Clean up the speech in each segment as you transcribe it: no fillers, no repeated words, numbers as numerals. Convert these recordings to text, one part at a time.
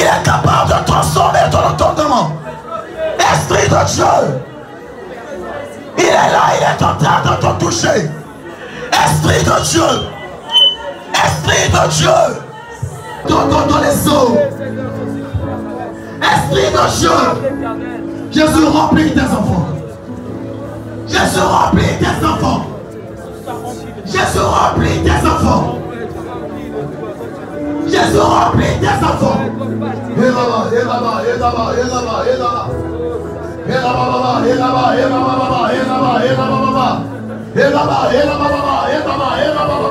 est capable de transformer ton entendement. Esprit de Dieu, il est là, il est en train de te toucher. Esprit de Dieu, Esprit de Dieu, dans les eaux. Esprit de Dieu, Jésus remplit tes enfants. Jésus remplit tes enfants. Jésus remplit tes enfants. Jésus remplit tes enfants. Et là-bas, et là-bas, et là-bas, et là-bas, et là-bas. Et là-bas, et là-bas, et là-bas, et là-bas, et là-bas. Et là-bas, et là-bas, et là-bas, et là-bas.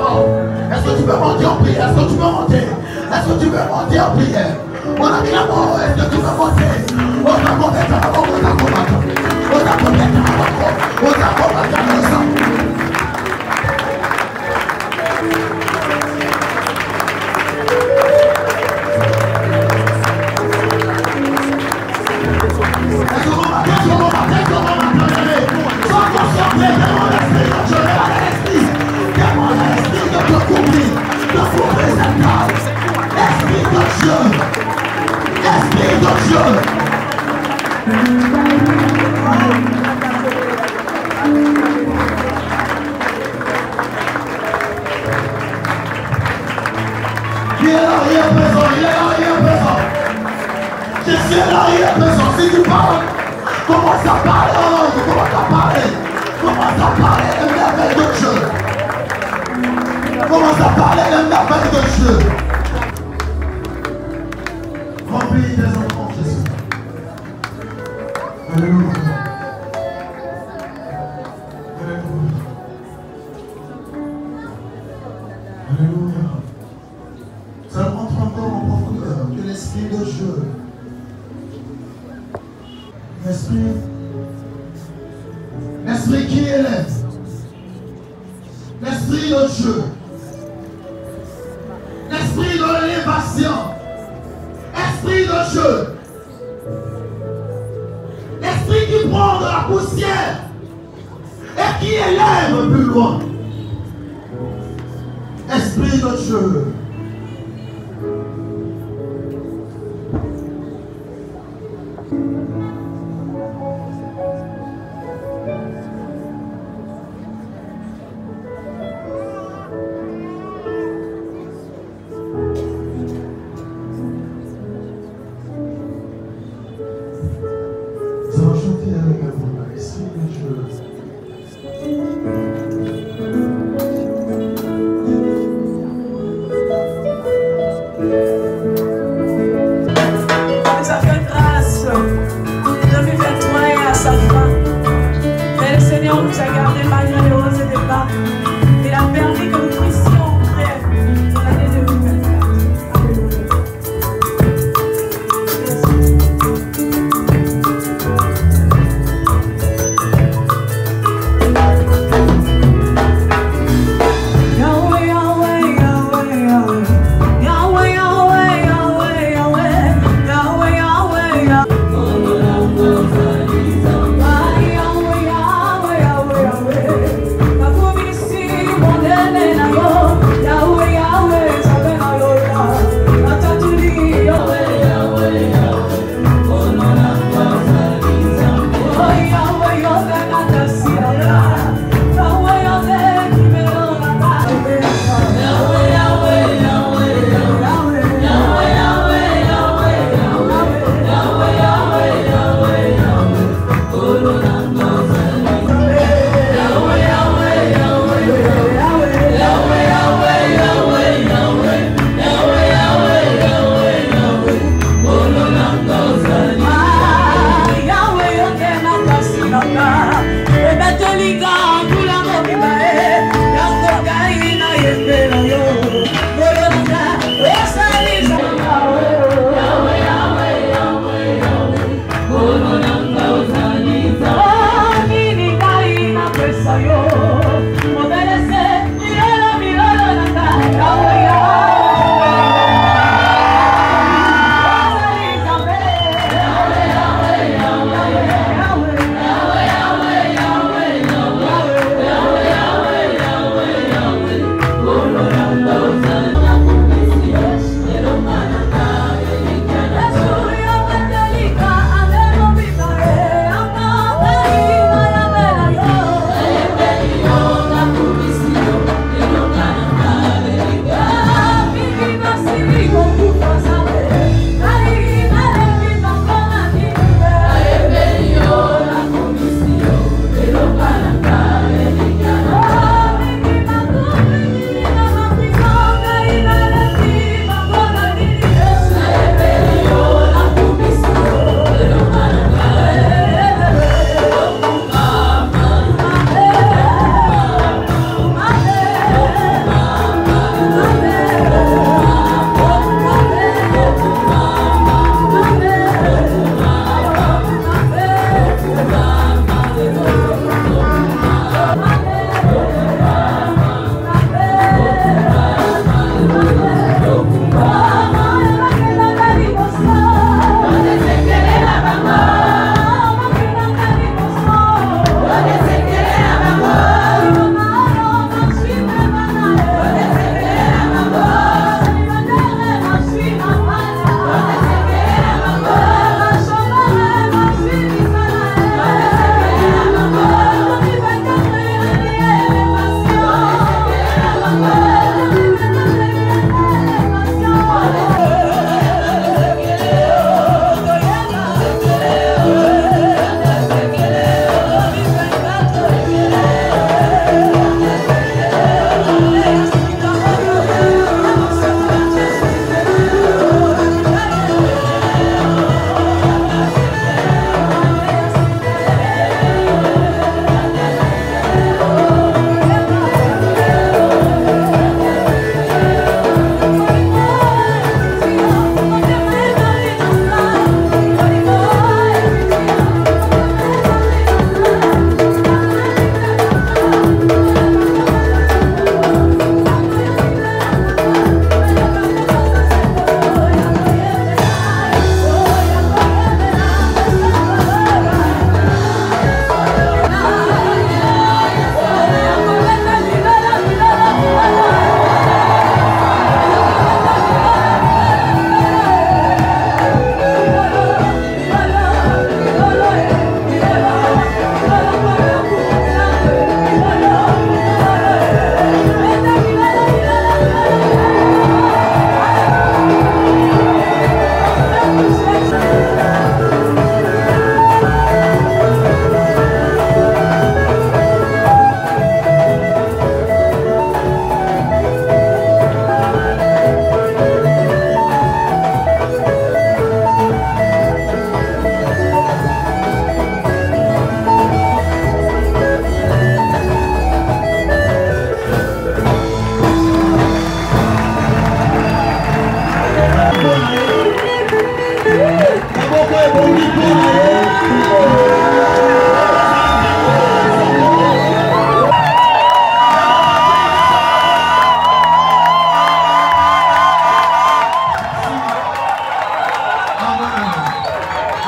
Est-ce que tu peux monter en prière? Est-ce que tu peux monter? Est-ce que tu peux monter en prière? On acclame, est-ce que tu peux monter? On a combattu, on a combattu. On a combattu, on a combattu. Esprit de Dieu. Il est là, il est présent, il est là, il est présent. Jésus est là, il est présent. Si tu parles, commence à parler en langue, commence à parler. Commence à parler les merveilles de Dieu. Commence à parler les merveilles de Dieu. Remplis tes enfants, Jésus. Alléluia. Alléluia. Alléluia. Ça rentre encore en profondeur que l'Esprit de Dieu. L'Esprit qui élève. L'Esprit de Dieu. L'Esprit de l'élévation. Esprit de Dieu. Esprit qui prend de la poussière et qui élève plus loin. Esprit de Dieu.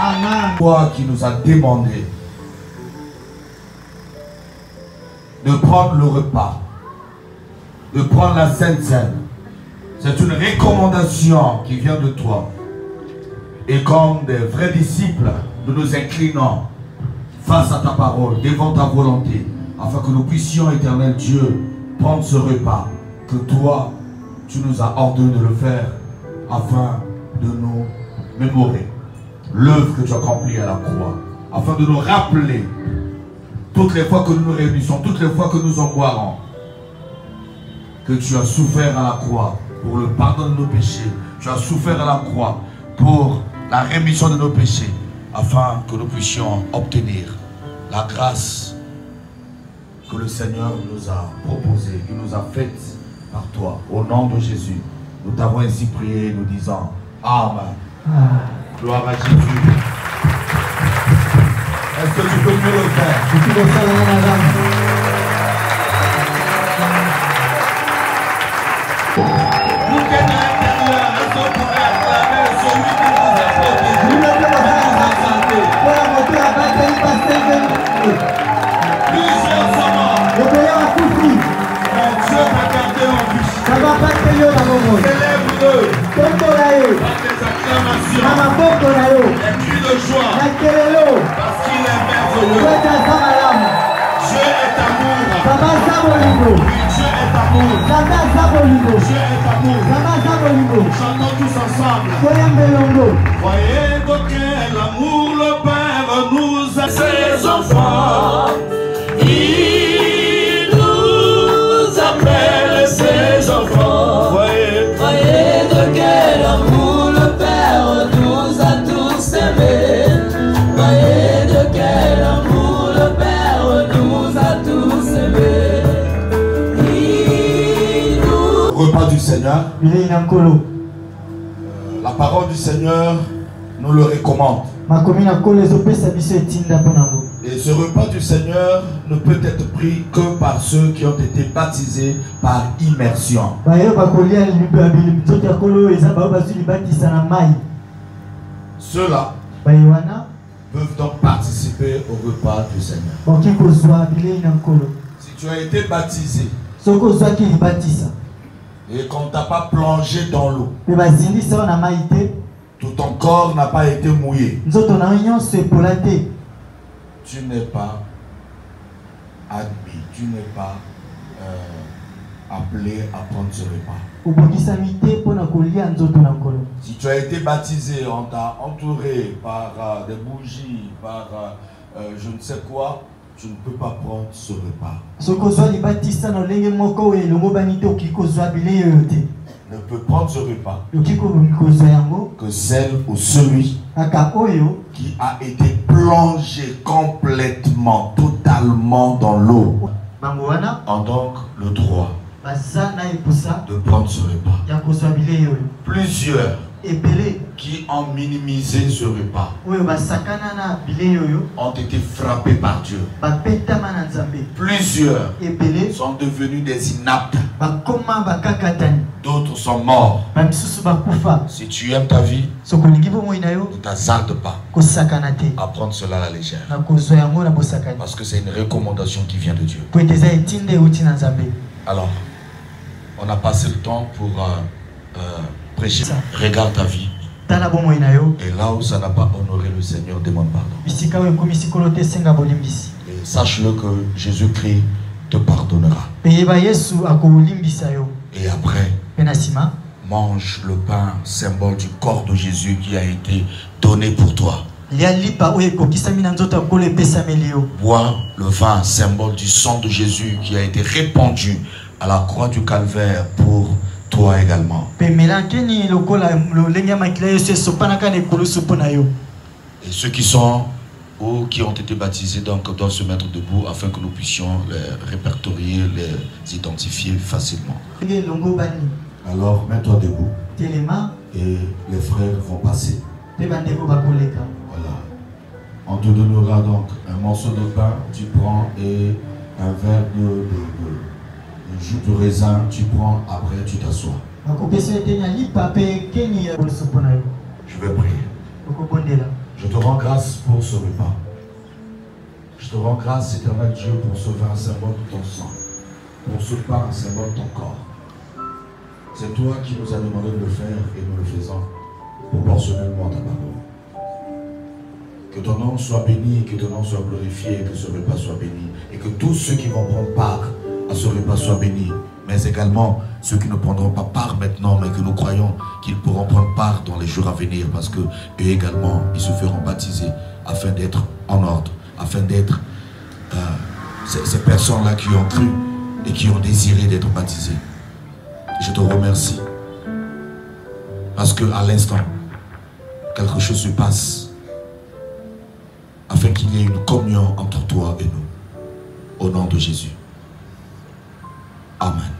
Amen. Toi qui nous as demandé de prendre le repas, de prendre la Sainte Seine. C'est une recommandation qui vient de toi. Et comme des vrais disciples, nous nous inclinons face à ta parole, devant ta volonté, afin que nous puissions, éternel Dieu, prendre ce repas que toi, tu nous as ordonné de le faire, afin de nous mémorer l'œuvre que tu as accomplie à la croix, afin de nous rappeler toutes les fois que nous nous réunissons, toutes les fois que nous en boirons, que tu as souffert à la croix pour le pardon de nos péchés, tu as souffert à la croix pour la rémission de nos péchés, afin que nous puissions obtenir la grâce que le Seigneur nous a proposée, qui nous a faite par toi. Au nom de Jésus, nous t'avons ainsi prié, nous disant Amen. Gloire à Jésus. Est-ce que tu peux mieux le faire? Vous qui êtes à l'intérieur, est-ce qu'on pourrait acclamer celui qui vous a protégé, qui vous a santé? Plusieurs sont morts. Mon Dieu t'a gardé en vie. Célèbre-le par des acclamations, des cris de joie, parce qu'il est merveilleux. Dieu est amour. Dieu est amour. Dieu est amour. Chantons tous ensemble. Voyez de quel amour le Père nous a. Ses enfants, il nous appelle ses enfants. Voyez de quel amour le Père nous a tous aimés. Voyez de quel amour le Père nous a tous aimés. Repas du Seigneur. La parole du Seigneur nous le recommande. Et ce repas du Seigneur ne peut être pris que par ceux qui ont été baptisés par immersion. Ceux-là peuvent donc participer au repas du Seigneur. Si tu as été baptisé et qu'on ne t'a pas plongé dans l'eau, tout ton corps n'a pas été mouillé, tu n'es pas admis, tu n'es pas appelé à prendre ce repas. Si tu as été baptisé, on t'a entouré par des bougies, par je ne sais quoi, tu ne peux pas prendre ce repas. Ne peut prendre ce repas que celle ou celui qui a été plongé complètement, totalement dans l'eau, ont donc le droit de prendre ce repas. Plusieurs qui ont minimisé ce repas ont été frappés par Dieu. Plusieurs sont devenus des inaptes. D'autres sont morts. Si tu aimes ta vie, ne t'hasarde pas à prendre cela à la légère. Parce que c'est une recommandation qui vient de Dieu. Alors, on a passé le temps pour prêcher. Regarde ta vie. Et là où ça n'a pas honoré le Seigneur, demande pardon. Et sache-le que Jésus-Christ te pardonnera. Et après, mange le pain, symbole du corps de Jésus qui a été donné pour toi. Bois le vin, symbole du sang de Jésus qui a été répandu à la croix du Calvaire pour toi également. Et ceux qui sont ou qui ont été baptisés donc doivent se mettre debout afin que nous puissions les répertorier, les identifier facilement. Alors mets-toi debout et les frères vont passer. Voilà. On te donnera donc un morceau de pain, tu prends, et un verre de jus de raisin, tu prends, après tu t'assois. Je vais prier. Je te rends grâce. grâce pour ce repas. Je te rends grâce, éternel Dieu, pour ce vin, symbole de ton sang. Pour ce pain, symbole de ton corps. C'est toi qui nous as demandé de le faire et nous le faisons pour portionnement ta parole. Que ton nom soit béni, que ton nom soit glorifié, que ce repas soit béni. Et que tous ceux qui vont prendre part à ce repas soient bénis. Mais également ceux qui ne prendront pas part maintenant, mais que nous croyons qu'ils pourront prendre part dans les jours à venir. Parce que eux également, ils se feront baptiser afin d'être en ordre. Afin d'être ces personnes-là qui ont cru et qui ont désiré d'être baptisées. Je te remercie. Parce qu'à l'instant, quelque chose se passe afin qu'il y ait une communion entre toi et nous. Au nom de Jésus. Amen.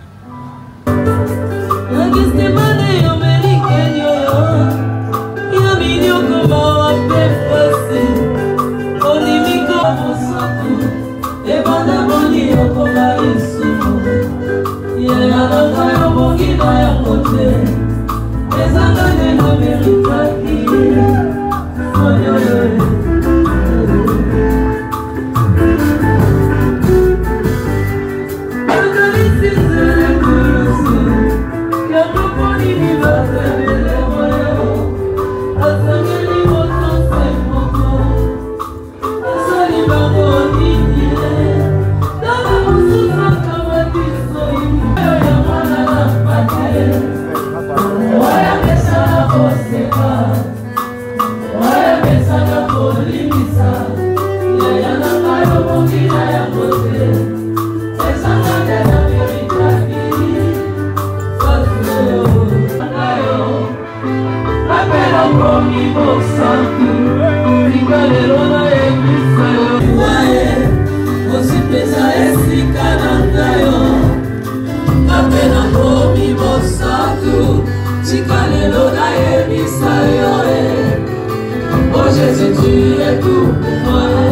Jésus, tu es tout pour moi.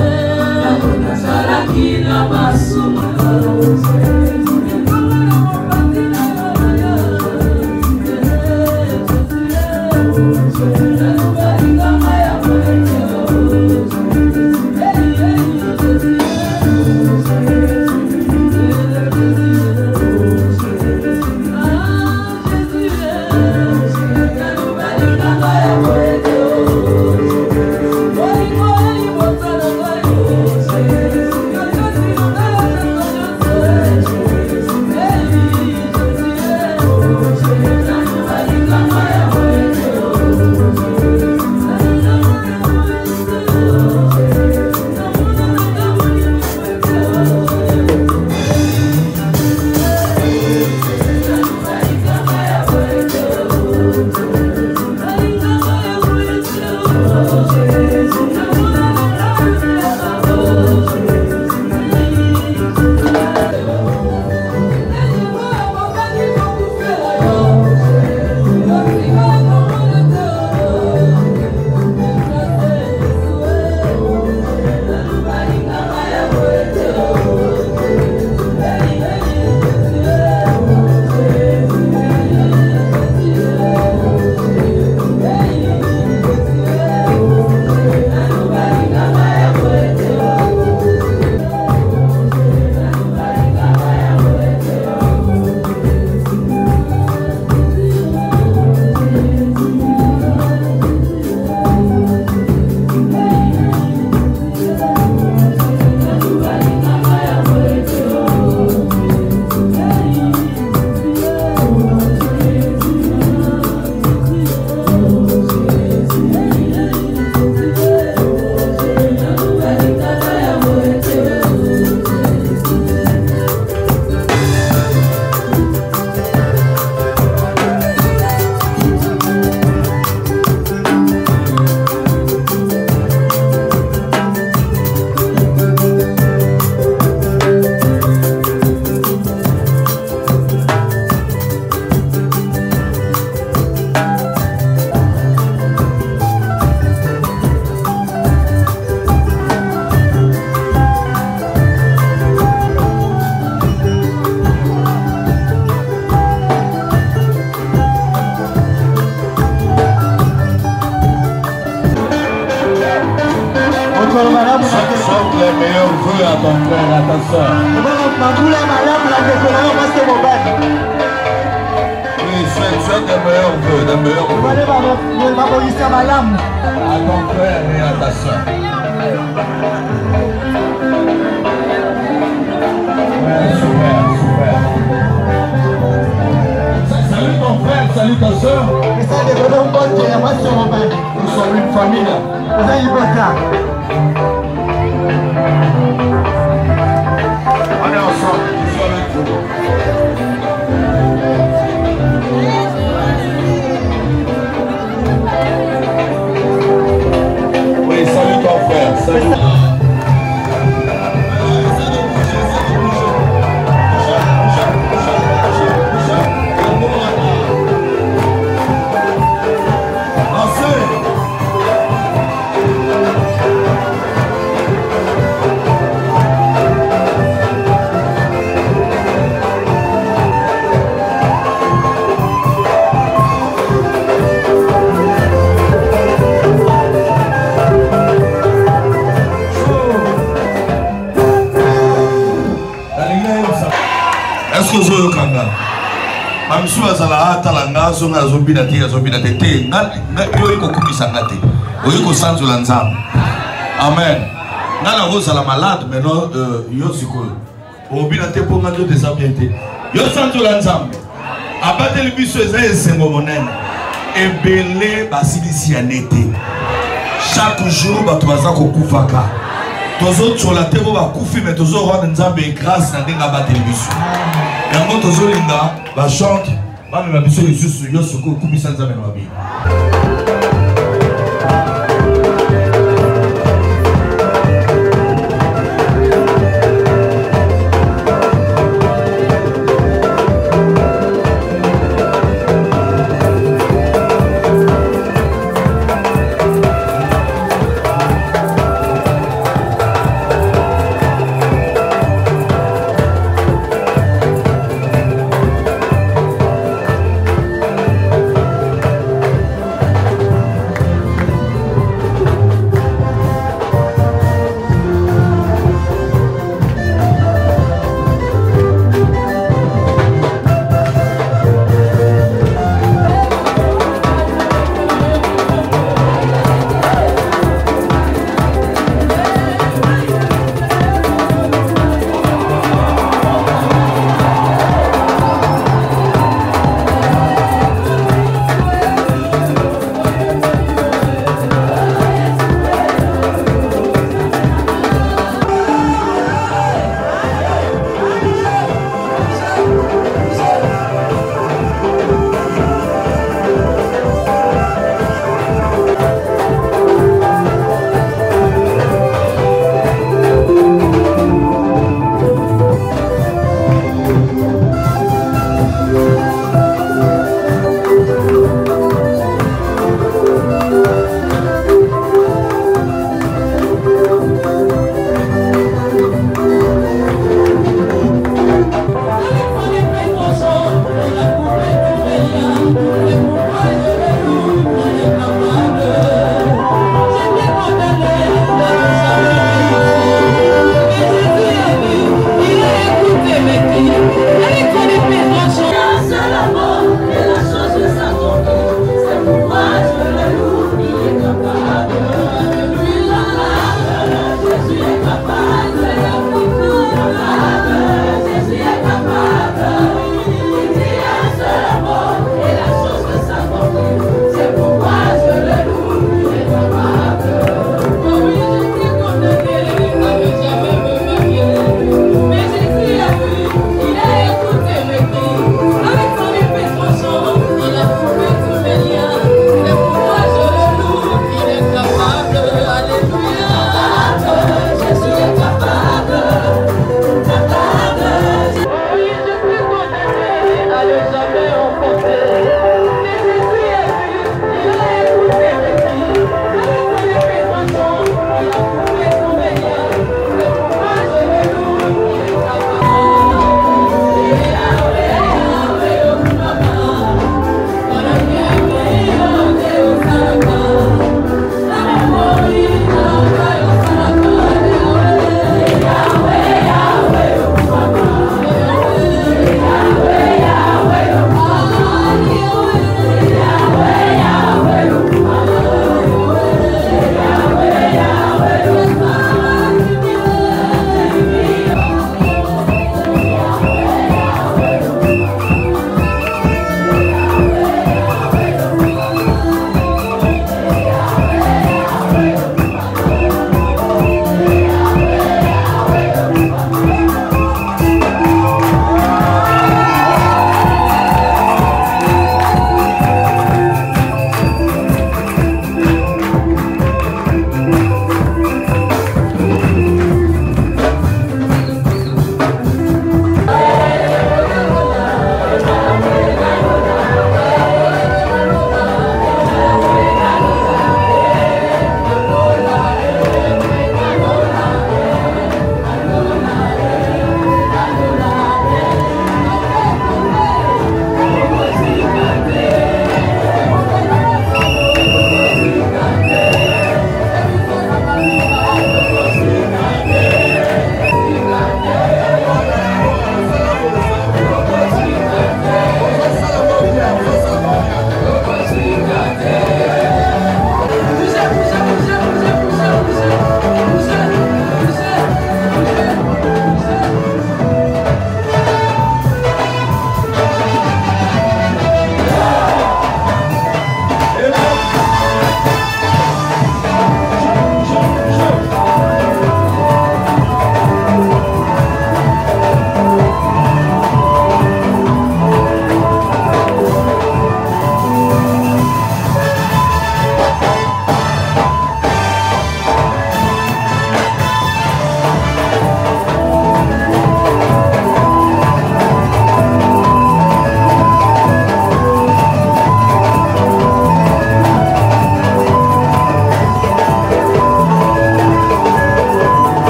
Chante les meilleurs vœux à ton frère, à ta soeur. Oui, souhaite des meilleurs vœux, des meilleurs vœux. À ton frère et à ta soeur. Ouais, super, super. Salut ton frère, salut ta soeur. Nous sommes une famille là. On est ensemble, je suis avec vous. Oui, salut ton frère, salut. Est-ce que vous avez kanga? Même si vous avez la talanga, vous avez zobina te, zobina te te. Yo iko kumisa ngate. Oyiko sanzo lanzam. Amen. Nana vous la malade, mais non yo siko. Obina te pour ngato desabiente. Yo sanzo lanzam. Abate le biso ezay sengo monen. Ebele basilisi anete. Chaque jour bato baza kokufaka. Tozo tsola te bo bakufi mais tozo rendre nzambe grâce na denga bateli biso. Yango tozo linga ba chante ba me biso lisusu yo soko kumisa nzambe na babi.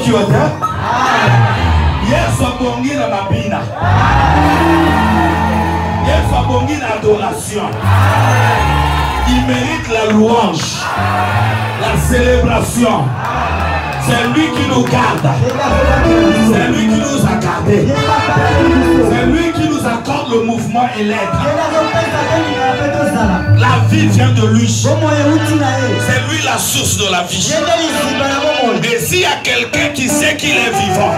soki ote. Yesu abongi na mabina. Yesu abongi na adoration. Il mérite la louange, la célébration. C'est lui qui nous garde. C'est lui qui nous a gardés. C'est lui qui nous accorde le mouvement et l'aide. La vie vient de lui. C'est lui la source de la vie. Et s'il y a quelqu'un qui sait qu'il est vivant,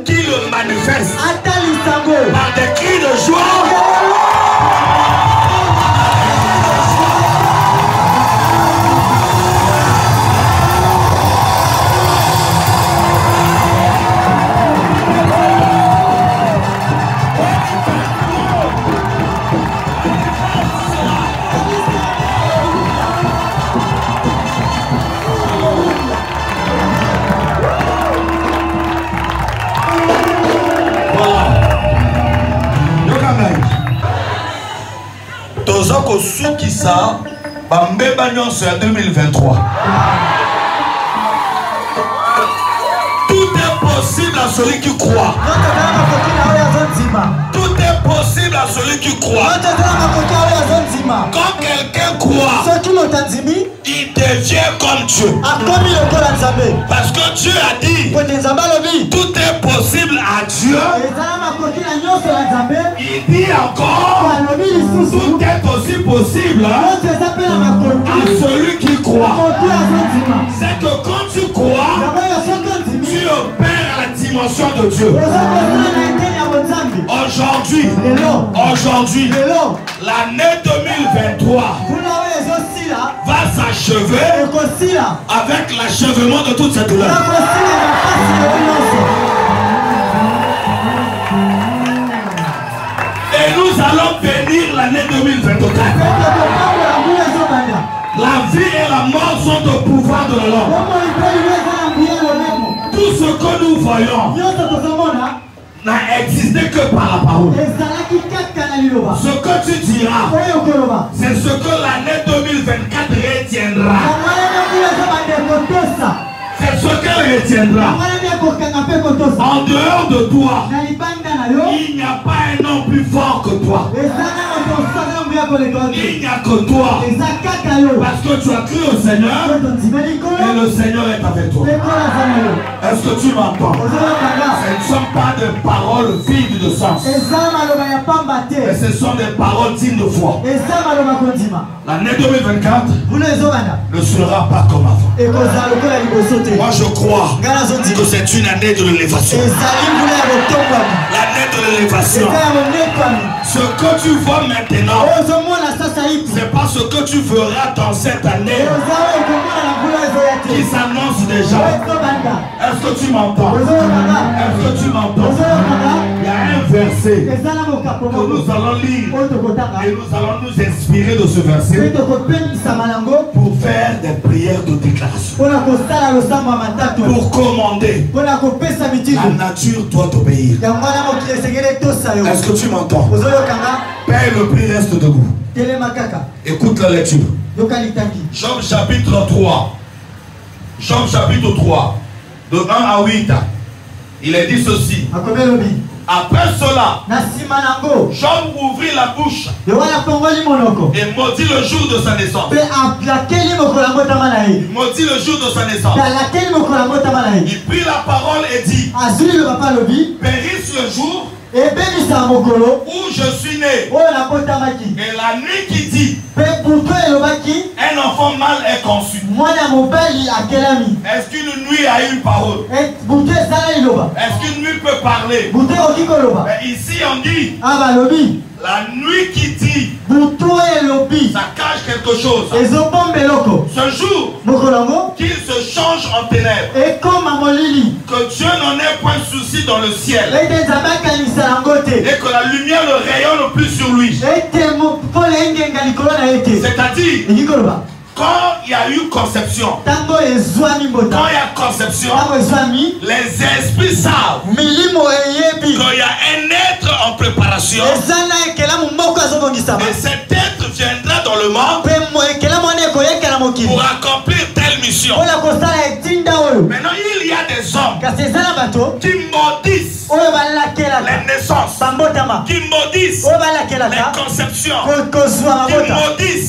qui le manifeste par des cris de joie, qui ça, c'est 2023. Tout est possible à celui qui croit. Tout est possible à celui qui croit. Quand quelqu'un croit, il devient comme Dieu. Parce que Dieu a dit, tout est possible à Dieu. Il dit encore, tout est aussi possible à celui qui croit. C'est que quand tu crois, tu opères à la dimension de Dieu. Aujourd'hui, l'année 2023 va s'achever avec l'achèvement de toute cette douleur. Et nous allons bénir l'année 2024. La vie et la mort sont au pouvoir de la langue. Tout ce que nous voyons n'a existé que par la parole. Ce que tu diras, c'est ce que l'année 2024 retiendra. C'est ce qu'elle retiendra. En dehors de toi, il n'y a pas un homme plus fort que toi. Il n'y a que toi. Parce que tu as cru au Seigneur et le Seigneur est avec toi. Est-ce que tu m'entends? Ce ne sont pas des paroles vides de sens, mais ce sont des paroles dignes de foi. L'année 2024 ne sera pas comme avant. Moi je crois que c'est une année de l'élévation. L'année de l'élévation. Ce que tu vois maintenant, c'est pas ce que tu feras dans cette année qui s'annonce déjà. Est-ce que tu m'entends? Est-ce que tu m'entends? Il y a un verset que nous allons lire et nous allons nous inspirer de ce verset pour faire des prières de déclaration, pour commander. La nature doit obéir. Est-ce que tu m'entends? Père, le prix reste debout. Écoute la lecture. Job chapitre 3. Job chapitre 3. De 1 à 8. Il est dit ceci. Après cela, Job ouvrit la bouche et maudit le jour de sa naissance. Maudit le jour de sa naissance. Il prit la parole et dit, périsse le jour où je suis né. Et la nuit qui dit, un enfant mâle est conçu. Est-ce qu'une nuit a une parole? Est-ce qu'une nuit peut parler? Mais ici on dit, la nuit qui dit, ça cache quelque chose. Ce jour, qu'il se change en ténèbres, que Dieu n'en ait point souci dans le ciel, et que la lumière ne rayonne plus sur lui. C'est-à-dire, quand il y a eu conception, les esprits savent qu'il y a un être en préparation, et cet être viendra dans le monde pour accomplir telle mission. Maintenant, il qui maudissent les naissances, qui maudissent les conceptions, qui maudissent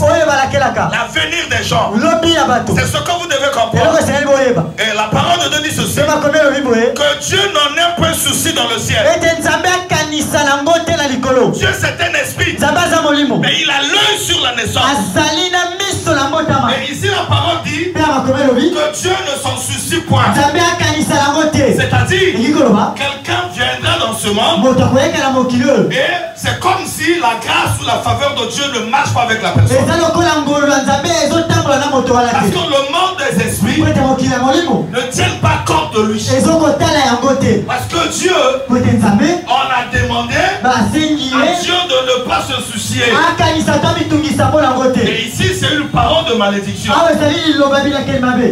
l'avenir des gens. C'est ce que vous devez comprendre. Et la parole de Dieu dit ceci, que Dieu n'en a pas un souci dans le ciel. Dieu c'est un esprit, mais il a l'œil sur la naissance. Et ici la parole dit que Dieu ne s'en soucie point. C'est-à-dire, quelqu'un viendra dans ce monde et c'est comme si la grâce ou la faveur de Dieu ne marche pas avec la personne. Parce que le monde des esprits ne tient pas compte de lui. Parce que Dieu, on a demandé à Dieu de ne pas se soucier. Et ici c'est une parole de malédiction.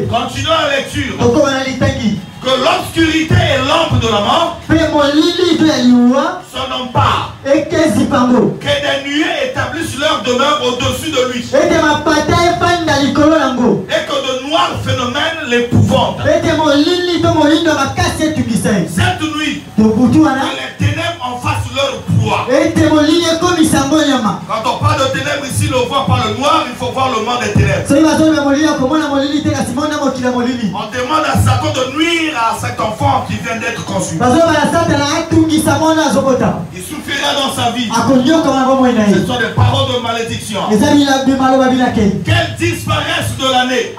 Continuons la lecture. Que l'obscurité est l'ombre de la mort s'en empare. Que des nuées établissent leur demeure au-dessus de lui. Et que de noirs phénomènes l'épouvantent. Cette nuit, que les ténèbres en fassent leur proie. Quand on parle de ténèbres ici, on ne voit pas le noir, il faut voir le monde des ténèbres. On demande à Satan de nuire à cet enfant qui vient d'être conçu. Il souffrira dans sa vie. Ce sont des paroles de malédiction. Qu'elles disparaissent de l'année.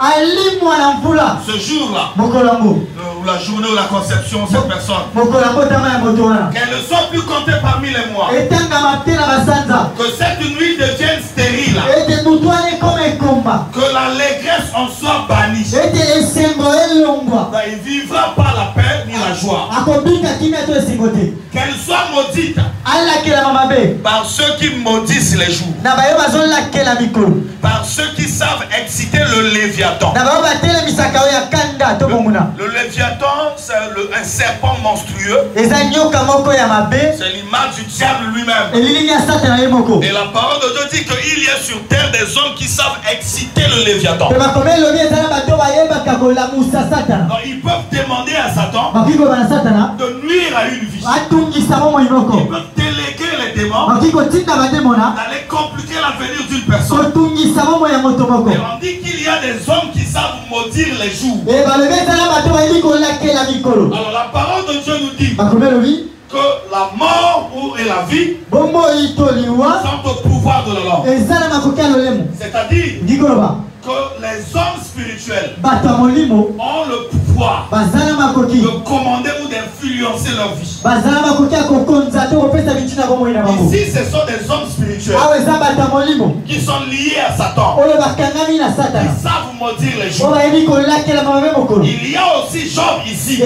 Ce jour-là, ou la journée ou la conception de cette personne, qu'elles ne sont plus comptées parmi les mois. Que cette nuit devienne stérile. Que l'allégresse en soit bannie. Il vivra pas la paix ni la joie. Qu'elle soit maudite par ceux qui maudissent les jours, par ceux qui savent exciter le Léviathan. Le Léviathan, c'est un serpent monstrueux. C'est l'image du diable lui-même. Et la parole de Dieu dit qu'il y a sur terre des hommes qui savent exciter le Léviathan. Donc ils peuvent demander à Satan de nuire à une vie. Ils peuvent déléguer les démons d'aller compliquer l'avenir d'une personne. Et on dit qu'il y a des hommes qui savent maudire les jours. Alors la parole de Dieu nous dit que la mort et la vie sont au pouvoir de la langue. C'est-à-dire que les hommes spirituels ont le pouvoir de commander ou d'influencer leur vie. Ici, ce sont des hommes spirituels qui sont liés à Satan. Ils savent maudire les jours. Il y a aussi Job ici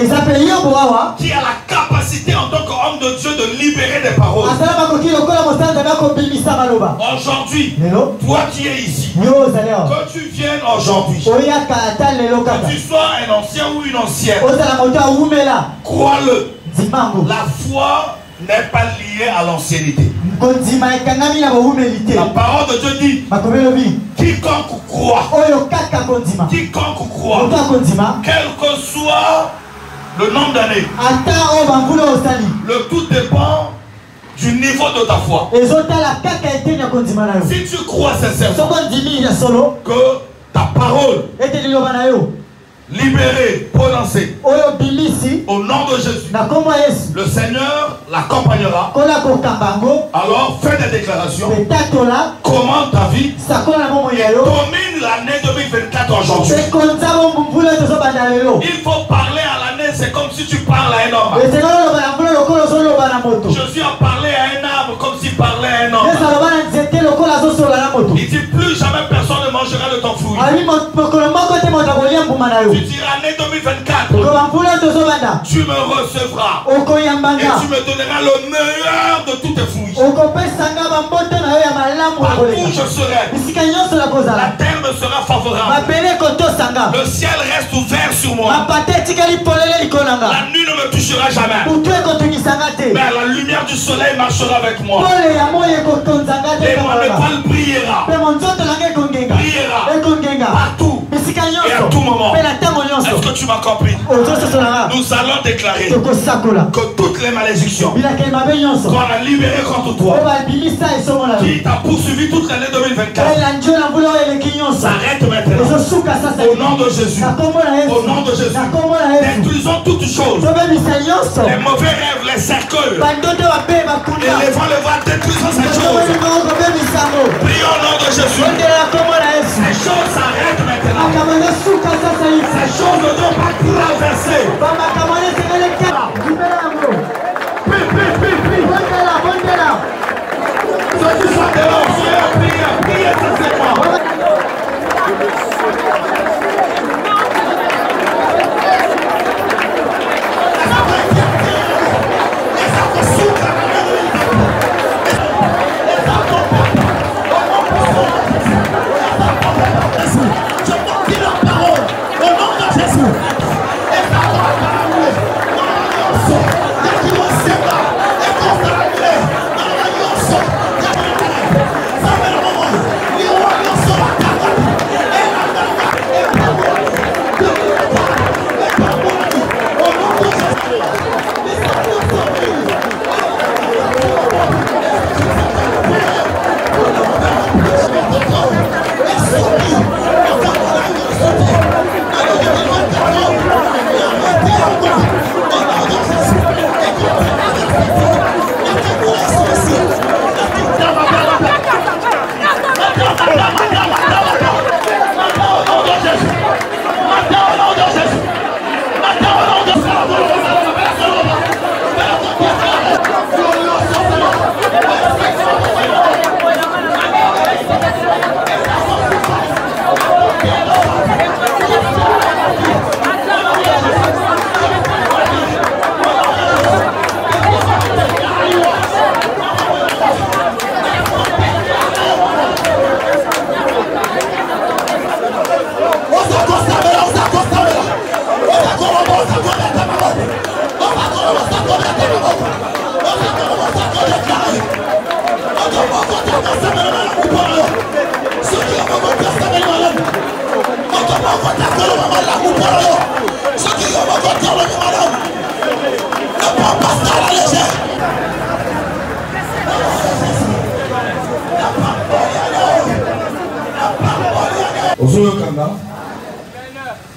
qui a la capacité en tant qu'homme de Dieu de libérer des paroles. Aujourd'hui, toi qui es ici, que tu viennes aujourd'hui, que tu sois un ancien ou une ancienne, crois-le, la foi n'est pas liée à l'ancienneté. La parole de Dieu dit, quiconque croit, quel que soit le nombre d'années, le tout dépend du niveau de ta foi. Si tu crois sincèrement que ta parole libérée, prononcée au nom de Jésus, le Seigneur l'accompagnera. Alors fais des déclarations, commande ta vie et domine l'année 2024 aujourd'hui. Il faut parler à l'année, c'est comme si tu parles à un homme. Jésus a parlé à un arbre comme s'il parlait à un homme. Il dit plus jamais personne ne mangera de ton fruit. Tu diras année 2024, tu me recevras et tu me donneras le meilleur de tous tes fruits. Partout où je serai, la terre me sera favorable. Le ciel reste ouvert sur moi. La nuit ne me touchera jamais. Mais la lumière du soleil marchera avec moi. Et mon étoile brillera. Brillera partout et à tout moment. Est-ce que tu m'as compris? nous allons déclarer que toutes les malédictions qu'on a libérées contre toi, qui t'a poursuivi toute l'année 2024, s'arrête maintenant. Au nom de Jésus. Au nom de Jésus. Détruisons toutes choses. Les mauvais rêves, les cercueils. Élevons le voile, détruisons ces choses. Prions au nom de Jésus. Ces choses s'arrêtent maintenant. Ces choses ne doivent pas traverser. Ceux qui sont dehors, priez sincèrement.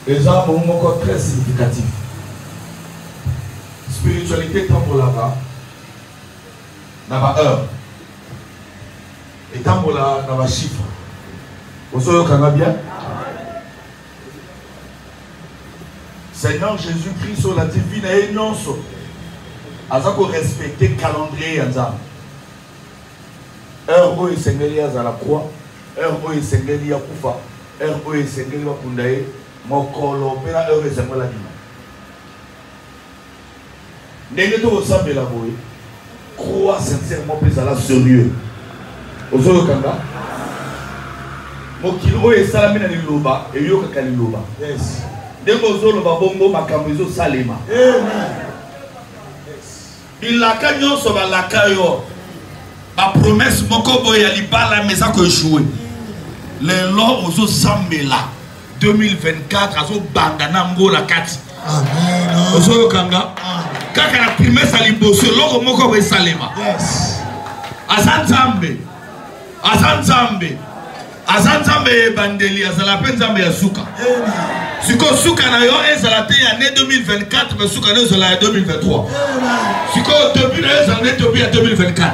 Les gens ont encore très significatif. Spiritualité tambola dans ma heure. Et tambola dans ma chiffre. Vous savez bien? Seigneur Jésus-Christ sur la divine réunion. Azako respecter calendrier ensemble. Heure où il s'engage à la croix, heure où il s'engage à Koufa, heure où il s'engage à Kundaye. Mokolo pela heureusement la vie. Ndenge to ressemble la boy. Crois sincèrement que ça là sérieux. Ozo kanga. Mokilo e salami na liloba e yo ka liloba. Yes. Ndenge ozo loba bongo makambo ezo salema. Amen. Yes. Bilaka nyonso balaka yo. Ba promesse moko boy ya libala meza ko échouer. Les lois ozo sambela. 2024 azo bandana ngola kati. Amen. Ozo kanga. Kaka na promesse ali bosso loko moko we salema. Yes. Azanzambe. Azanzambe bandeli azala penzambe ya suka. Amen. Siko suka na yo ezala te ya année 2024 mais suka na ezala ya 2023. Amen. Siko depuis na ezala depuis ya 2024.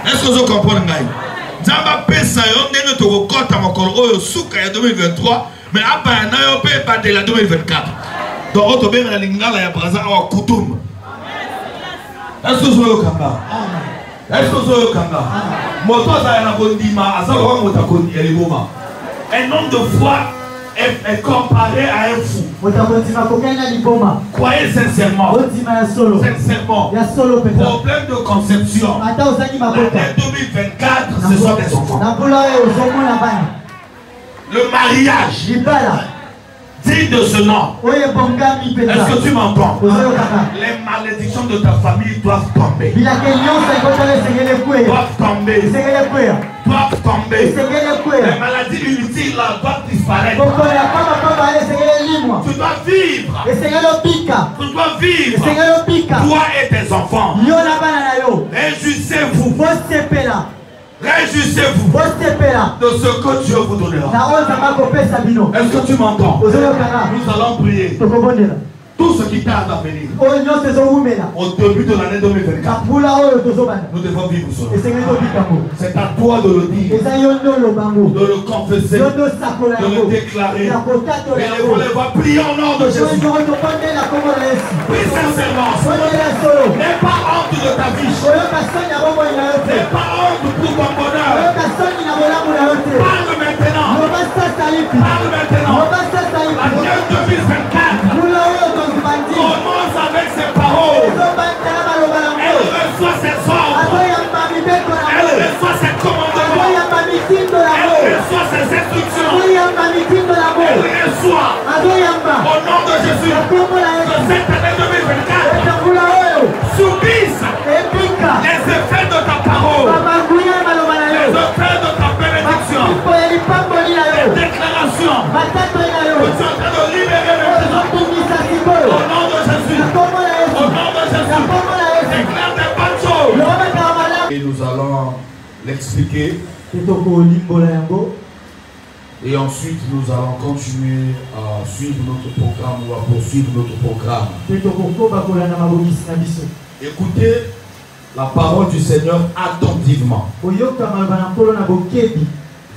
Est-ce que vous comprenez ngai? Zamba pesa yo ndenge to kota makolo oyo suka ya 2023. Mais après, on peut pas de la 2024. Donc, on peut bien aller dans la Braza à Koutoum. Est-ce que vous avez Kanga? Est-ce que vous avez Kanga? Moto Zayana Gondima, Azawa Motakoni, Eliboma. Un homme de foi est comparé à un fou. Croyez sincèrement. Sincèrement. Problème de conception. L'année 2024, ce sont des enfants. Le mariage digne de ce nom. Est-ce que tu m'entends? Les malédictions de ta famille doivent tomber. Doivent tomber. Doivent tomber. Les maladies inutiles là doivent disparaître. Tu dois vivre. Tu dois vivre. Toi et tes enfants. Réjouissez-vous. Réjouissez-vous de ce que Dieu vous donnera. Est-ce que tu m'entends? Nous allons prier. Tout ce qui tarde à venir au début de l'année 2024, nous devons vivre cela. C'est à toi de le dire, de le confesser, de le déclarer. Et on va prier au nom de Jésus. Prie sincèrement. N'aie pas honte de ta vie. N'aie pas honte pour ton bonheur. Parle maintenant. Parle maintenant. L'année 2024 commence avec ses paroles. Elle reçoit ses ordres. Elle reçoit ses commandements. Elle reçoit ses instructions. Elle reçoit au nom de Jésus que cette année 2024 subisse les effets de ta parole, les effets de ta bénédiction, les déclarations que tu es en train de libérer maintenant. Au nom de Jésus, au nom de Jésus, déclare des bonnes choses. Et nous allons l'expliquer. Et ensuite, nous allons continuer à suivre notre programme ou à poursuivre notre programme. Écoutez la parole du Seigneur attentivement.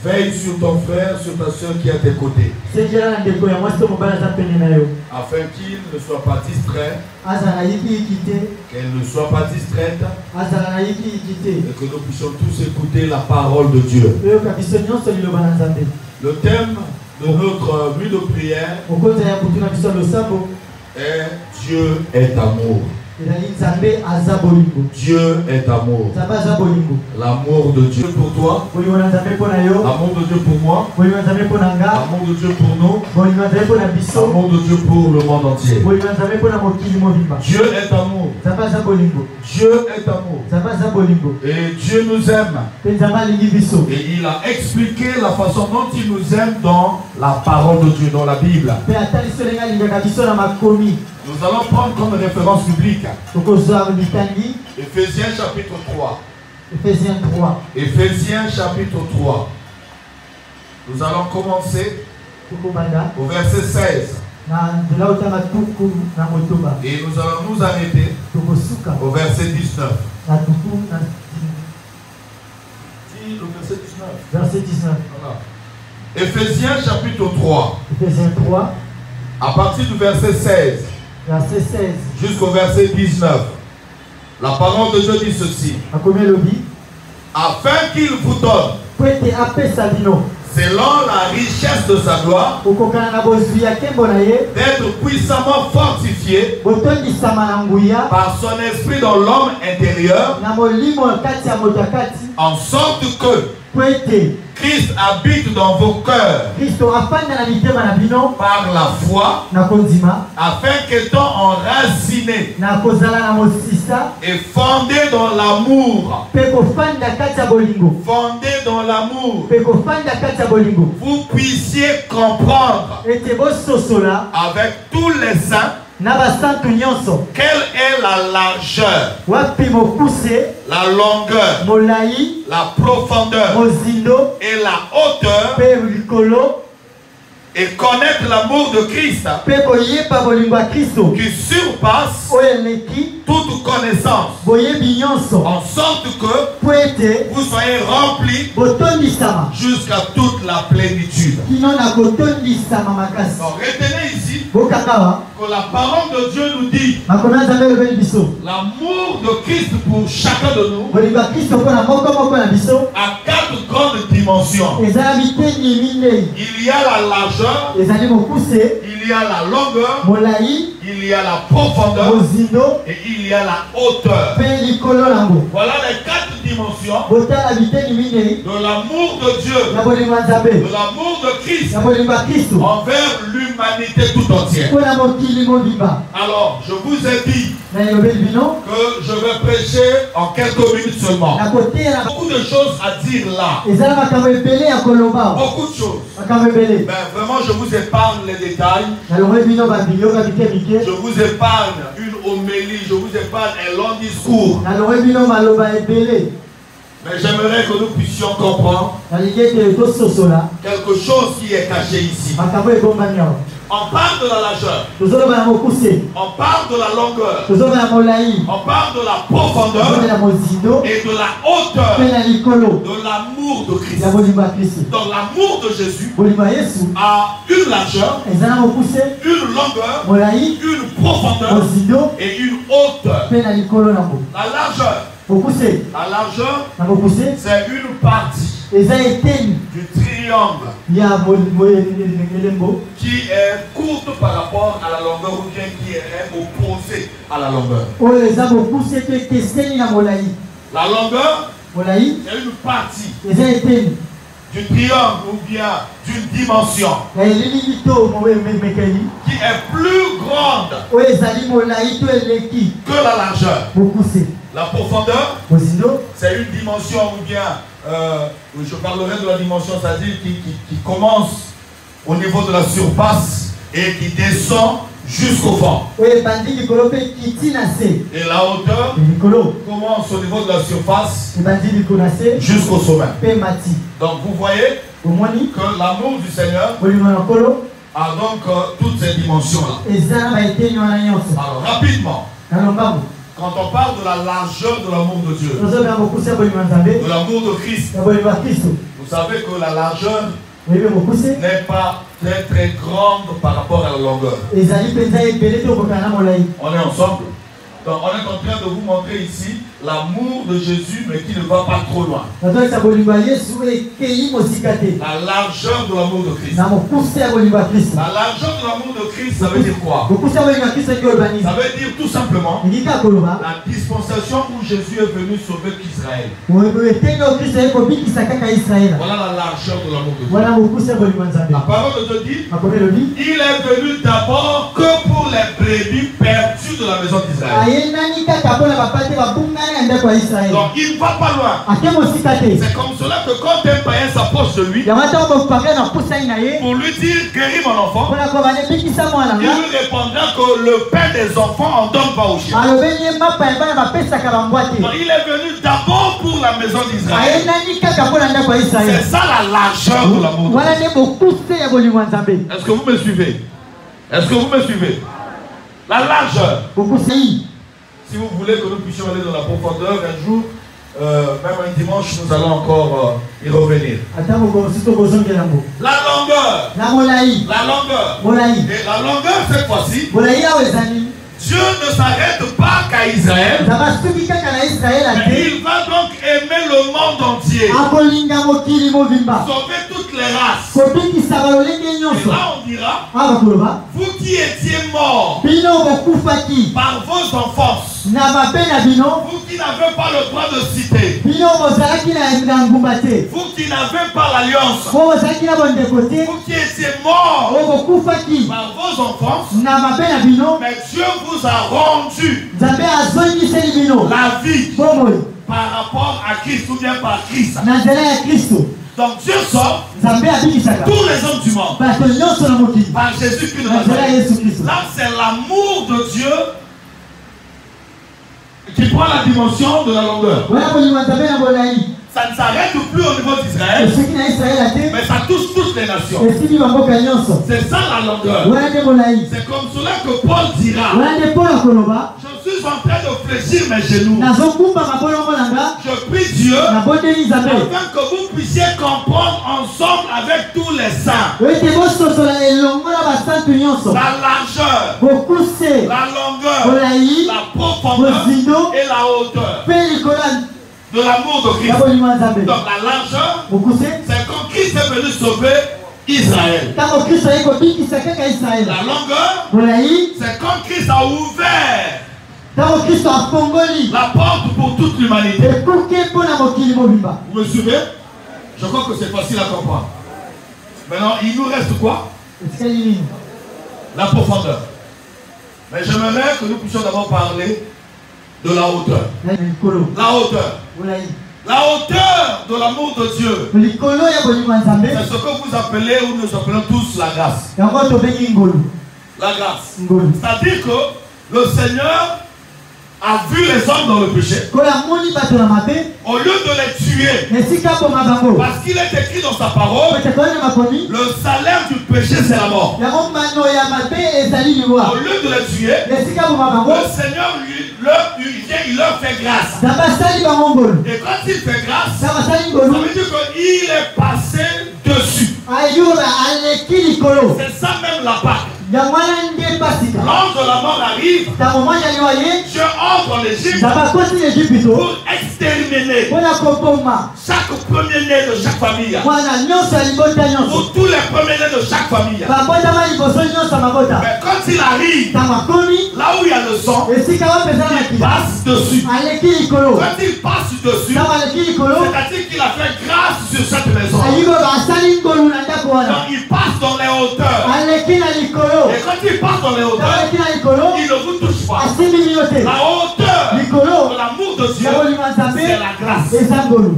Veille sur ton frère, sur ta soeur qui est à tes côtés. Afin qu'il ne soit pas distrait. Qu'elle ne soit pas distraite. Et que nous puissions tous écouter la parole de Dieu. Le thème de notre nuit de prière est Dieu est amour. Dieu est amour. L'amour de Dieu pour toi. L'amour de Dieu pour moi. L'amour de Dieu pour nous. L'amour de Dieu pour le monde entier. Dieu est amour. Dieu est amour. Et Dieu nous aime. Et il a expliqué la façon dont il nous aime dans la parole de Dieu, dans la Bible. Nous allons prendre comme référence biblique Éphésiens chapitre 3. Éphésiens chapitre 3. Nous allons commencer au verset 16. Et nous allons nous arrêter au verset 19. Dis le verset 19. Verset 19. Voilà. Éphésiens chapitre 3. Éphésiens 3. À partir du verset 16. Verset 16. Jusqu'au verset 19. La parole de Dieu dit ceci. Afin qu'il vous donne, selon la richesse de sa gloire, d'être puissamment fortifié par son esprit dans l'homme intérieur, en sorte que Christ habite dans vos cœurs par la foi, afin qu'étant enracinés et fondés dans l'amour, vous puissiez comprendre avec tous les saints quelle est la largeur, la longueur, la profondeur et la hauteur, et connaître l'amour de Christ qui surpasse toute connaissance, en sorte que vous soyez remplis jusqu'à toute la plénitude. Donc retenez ici que la parole de Dieu nous dit l'amour de Christ pour chacun de nous a 4 grandes dimensions. Il y a la largeur, il y a la longueur, il y a la profondeur et il y a la hauteur. Voilà les 4 dimensions dimension botala biteni minei de l'amour de Dieu, na bolingo ya Nzambe de l'amour de Christ na bolingo ya Kristo envers l'humanité tout entière. mpona mokili mobimba. Alors, je vous ai dit Na elobeli bino que je vais prêcher en quelques minutes seulement. na koteya Beaucoup de choses à dire là. eza na makambo ebele ya koloba Beaucoup de choses. makambo ebele. Mais vraiment, je vous épargne les détails. nalongoli bino babilioka mike mike Je vous épargne une homélie. Je vous épargne un long discours. nalongoli bino maloba ebele. Mais j'aimerais que nous puissions comprendre nalingi ete tososola quelque chose qui est caché ici. makambo ebombami awa. On parle de la largeur. tozoloba na mokuse On parle de la longueur. tozoba na molai On parle de la tozoba profondeur na mozindo et de la hauteur mpe na likolo de l'amour de Christ. ya bolingo ya Kristo. Donc l'amour de Jésus bolingo ya Yesu a une largeur, eza na mokuse une longueur, molai une profondeur mozindo et une hauteur. mpe na likolo nango. La largeur, mokuse la largeur, na mokuse c'est une partie eza eteni du triangle ya elembo qui est courte par rapport à la longueur ou bien qui est opposée à la longueur. oyo eza mokuse to ekeseni na molai. La longueur, molai c'est une partie eza eteni du triangle ou bien d'une dimension ya elilingi to mekeli qui est plus grande oyo ezali molai to eleki que la largeur. mokuse. La profondeur, mozindo c'est une dimension ou bien, je parlerai de la dimension, c'est-à-dire qui commence au niveau de la surface et qui descend jusqu'au fond. oyo ebandi likolo mpe kiti na se. Et la hauteur likolo commence au niveau de la surface ebandi likolo na se jusqu'au sommet. mpe mati. Donc vous voyez omoni que l'amour du Seigneur bolingo na nkolo a donc toutes ces dimensions-là. eza na baeteni wana nyonso. Alors rapidement, na lombango quand on parle de la largeur de l'amour de Dieu, tozobela mokuse ya bolingo ya Nzambe de l'amour de Christ, ya bolingo ya Kristo vous savez que la largeur oyebi mokuse n'est pas très très grande par rapport à la longueur. ezali mpenza ebele to okokana na molai. On est ensemble. Donc on est en train de vous montrer ici l'amour de Jésus mais qui ne va pas trop loin. nazolekisa bolingo ya Yesu oyo ekei mosika te La largeur de l'amour de Christ. na mokuse ya bolingo ya Kristo. La largeur de l'amour de Christ, ça veut dire quoi? mokuse ya bolingo ya Kristo eki olobani Ça veut dire tout simplement elingi kaka koloba la dispensation où Jésus est venu sauver qu'Israël. eteni oyo Kristo yei kobikisa kaka Israele. Voilà la largeur de l'amour de Dieu. wana mokuse ya bolingo ya Nzambe. La parole de Dieu dit, makomi elobi il est venu d'abord que pour les brebis perdues de la maison d'Israël. ayendani kaka mpona bapate babungani ya ndako ya Israele. Donc il ne va pas loin. ake mosika te C'est comme cela que quand un païen s'approche de lui yango ntango bopaka na pusani na ye pour lui dire guéris mon enfant, mpona kobana ebikisa mwana il nga lui répondra que le père des enfants en donne pas aux chiens. alobeli ye mapa ya bana bapesaka bambwa te. Donc, il est venu d'abord pour la maison d'Israël. ayendani kaka mpona ndako ya C'est Israele. ça la largeur de l'amour de wana Dieu. nde bokuse ya bolingo ya Nzambe. Est-ce que vous me suivez? Est-ce que vous me suivez? La largeur. bokuse yi Si vous voulez que nous puissions aller dans la profondeur un jour, même un dimanche, nous allons encore y revenir. ata mokomosusu tokozongela yango La longueur. na molai. La longueur. molai Et la longueur, cette fois-ci, molai awa ezali Dieu ne s'arrête pas qu'à Israël, nzambe asuki kaka na Israele mais ate il va donc aimer le monde entier, akolinga mokili mobimba sauver toutes les races. kobikisa balolenge Et nyonso. là, on dira, awa bakoloba vous qui étiez morts bino bokufaki par vos enfances, na mabe na bino vous qui n'avez pas le droit de citer, bino bozalaki na ngumba te vous qui n'avez pas l'alliance, po bozalaki na bondeko te vous qui étiez morts oyo bokufaki par vos enfances, na mabe na bino mais Dieu vous a rendu nzambe azongiseli bino la vie bomoi par rapport à Christ ou bien par Christ. na nzela ya Kristo. Donc Dieu sort nzambe abikisaka tous les hommes du monde bato nyonso na mokili par Jésus-Christ de na nzela ya Nazareth. Yesu Kristo. Là, c'est l'amour de Dieu qui prend la dimension de la longueur. wana bolingo ya nzambe na molai Ça ne s'arrête plus au niveau d'Israël, esoki na Israele ate mais ça touche toutes les nations. esili bamboka nyonso. C'est ça la longueur. wana nde molai C'est comme cela que Paul dira, wana nde mpo na koloba je suis en train de fléchir mes genoux. nazokumba mabolongo na nga Je prie Dieu nabondeli nzambe afin que vous puissiez comprendre ensemble avec tous les saints oyo ete bososola elongo na basantu nyonso la largeur, bokuse la longueur, molai la profondeur mozindo et la hauteur mpe likolo de l'amour de ya Christ. bolingo ya nzambe. Donc la largeur, bokuse c'est quand Christ est venu sauver Israël. ntango Kristo aye kobikisa kaka Israele. La longueur, molai c'est quand Christ a ouvert Ntango Kristo afongoli la porte pour toute l'humanité. ekuke mpo na mokili mobimba. Vous me suivez? Je crois que c'est facile à comprendre. Maintenant, il nous reste quoi? Etikali nini? La profondeur. Mais j'aimerais que nous puissions d'abord parler de la hauteur. Na likolo. La hauteur. Olayi. La hauteur de l'amour de Dieu. Likolo ya bolingo ya Nzambe. C'est ce que vous appelez ou nous appelons tous la grâce. Yango tobengi ngolu. La grâce. Ngolu. C'est-à-dire que le Seigneur a vu les hommes dans le péché. Kola moni bato na mabe. Au lieu de les tuer, Esika boma bango. parce qu'il est écrit dans sa parole, Otekoni makomi. le salaire du péché c'est la mort. Yango mano ya mabe ezali liwa. Au lieu de les tuer, Esika boma bango. le Seigneur il leur fait grâce. Nzambe asali bango ngolu. Et quand il fait grâce, Nzambe asali ça ngolu. veut dire qu'il est passé dessus. Ayura aleki likolo. C'est ça même la Pâque. Yango wana nde pasika. L'ange de la mort arrive, Ntango mwanya aliwa ye. Dieu entre en Égypte Nzambe akosi Ejipito. pour exterminer Mpona koboma. chaque premier-né de chaque famille. Mwana nyonso ya libota nyonso. Pour tous les premiers-nés de chaque famille. Babotama liboso nyonso ya mabota. Mais quand il arrive, Ntango akomi. là où il y a le sang, Esika wapeza na il kila. passe dessus. Aleki likolo. Quand il passe dessus, Ntango aleki likolo. c'est-à-dire qu'il a fait grâce sur cette maison. Ayiko asali ngolu na ndako wana. Donc il passe dans les hauteurs. Aleki na likolo. Et quand il passe dans les Ntango hauteurs, aleki na likolo. il ne vous touche pas. Asimi bino te. La hauteur Likolo. de l'amour de Dieu, Ya bolingo ya Nzambe. c'est la grâce. Eza ngolu.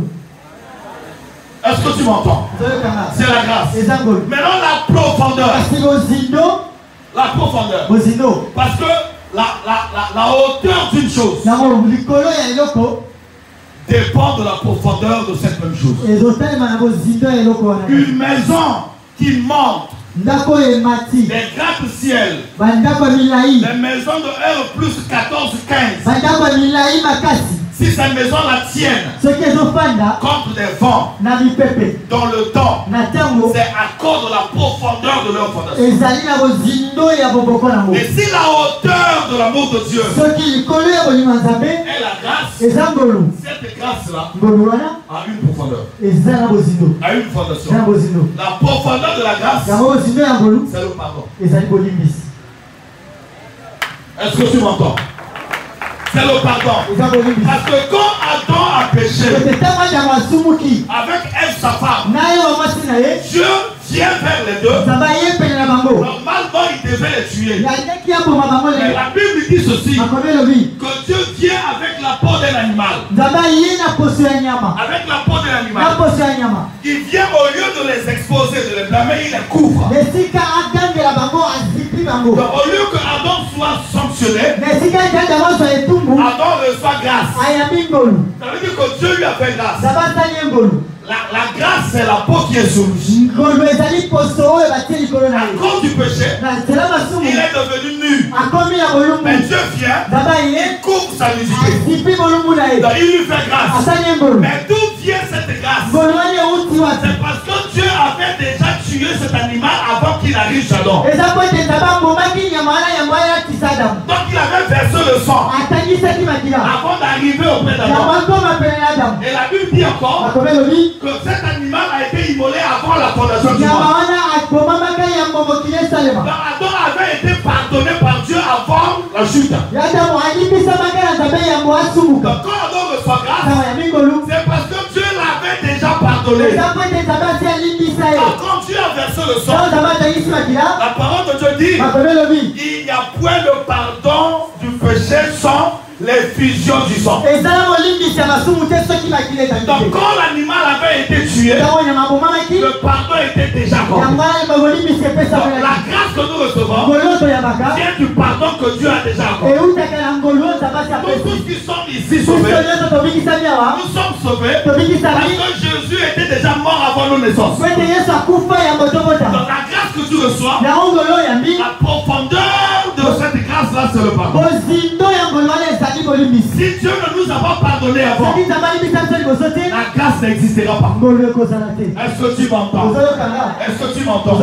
Est-ce que tu m'entends? Toyokanga. C'est la grâce. Eza ngolu. Maintenant la profondeur. Kasi bozindo. La profondeur. Bozindo. Parce que la hauteur d'une chose Yango likolo ya eloko. dépend de la profondeur de cette même chose. Ezotalema na bozindo ya eloko wana. Une maison qui monte Ndako emati. des gratte-ciel, Bandako ya milai. les maisons de R plus 14, 15, Bandako ya milai makasi. si ces maisons la tiennent Soki ezofanda contre des vents na mipepe. dans le temps, Na ntango c'est à cause de la profondeur de leur fondation. ezali na bozindo ya boboko nango. Et si la hauteur de l'amour de Dieu Soki likolo ya bolingo ya Nzambe est la grâce, eza ngolu. cette grâce-là Ngolu wana a une profondeur, eza na bozindo. a une Eza na fondation. bozindo. La profondeur de la grâce, Yango bozindo ya ngolu c'est le pardon. ezali bolimbisi. Est-ce que tu m'entends? C'est le pardon. Eza bolimbisi. Parce que quand Adam a péché Ete tanga ntango asumuki avec Ève sa femme, na ye wa mwasi na ye Dieu vient vers les deux. Nzambe aye pene na bango. Normalement, il devait les tuer. Yandeki aboma bango Mais lelo. la Bible dit ceci, Makomi elobi que Dieu vient avec la peau d'un animal. Nzambe aye na poso ya nyama. Avec la peau d'un Na animal. poso ya nyama. Il vient au lieu de les exposer, de les blâmer, il les couvre. Esika agangela bango azipi bango. Donc au lieu que Adam soit sanctionné, Na esika aganga bango etumbu Adam reçoit grâce. ayambi ngolu. Ça veut dire que Dieu lui a fait grâce. Nzambe asali ye ngolu. La grâce, c'est la peau qui est sur lui. Ngolu ezali poso oyo batie likolo na À ye. cause du péché, Na nzela masumu il est devenu nu. akomi na bolumbu. Mais Dieu vient, Nzambe aye il couvre sa nudité. azipi bolumbu na ye. Donc il lui fait grâce. Asali ye ngolu. Mais d'où vient cette grâce? Ngolu wani euti wapi? C'est parce que Dieu avait déjà tué cet animal avant qu'il arrive chez Adam. Eza po ete Nzambe abomaki nyama wana yango ayatisa Adamu. Donc il avait versé le sang Atangisaki makila. avant d'arriver auprès Yango d'Adam. akoma pene na Adamu. Et la Bible dit encore Makomi elobi que cet animal a été immolé avant la fondation du nyama monde. wana abomamaka yango mokili Donc esalema. Adam avait été pardonné par Dieu avant la chute. Donc Adamu alibisamaka na Nzambe yango asumuka. quand Adam reçoit grâce, Ntango ya mingolu c'est parce que Dieu l'avait déjà pardonné. eza po ete Nzambe asi alimbisa ye. Donc quand Dieu a versé le Ntango sang, Nzambe atangisi makila la parole de Dieu dit makomi elobi il n'y a point de pardon du péché sans l'effusion du sang. ezala molimbisi ya masumu te soki makila Donc etangisi. quand l'animal avait été tué, Ntango nyama abomamaki le pardon était déjà yango accompli. wana molimbisi Donc la epesamelaki. grâce que nous recevons Ngolu toyambaka vient du pardon que Dieu a déjà accompli. eutaka na ngolu oyo Nzambe asi Nous apesi. tous qui sommes ici Biso sauvés, nyonso tobikisami awa nous sommes sauvés parce tobikisami que Jésus était déjà mort avant nos naissances. po ete Yesu akufa yango Donc tobota. la grâce que tu reçois, Yango ngolu oyambi la profondeur de cette grâce-là, c'est le pardon. bozindo ya ngolu wana ezali bolimbisi. Si Dieu ne nous a pas pardonné avant, soki Nzambe alimbisa biso liboso te la grâce n'existera pas. ngolu ekozala te. Est-ce que tu m'entends? Ozoyokanga Est-ce que tu m'entends?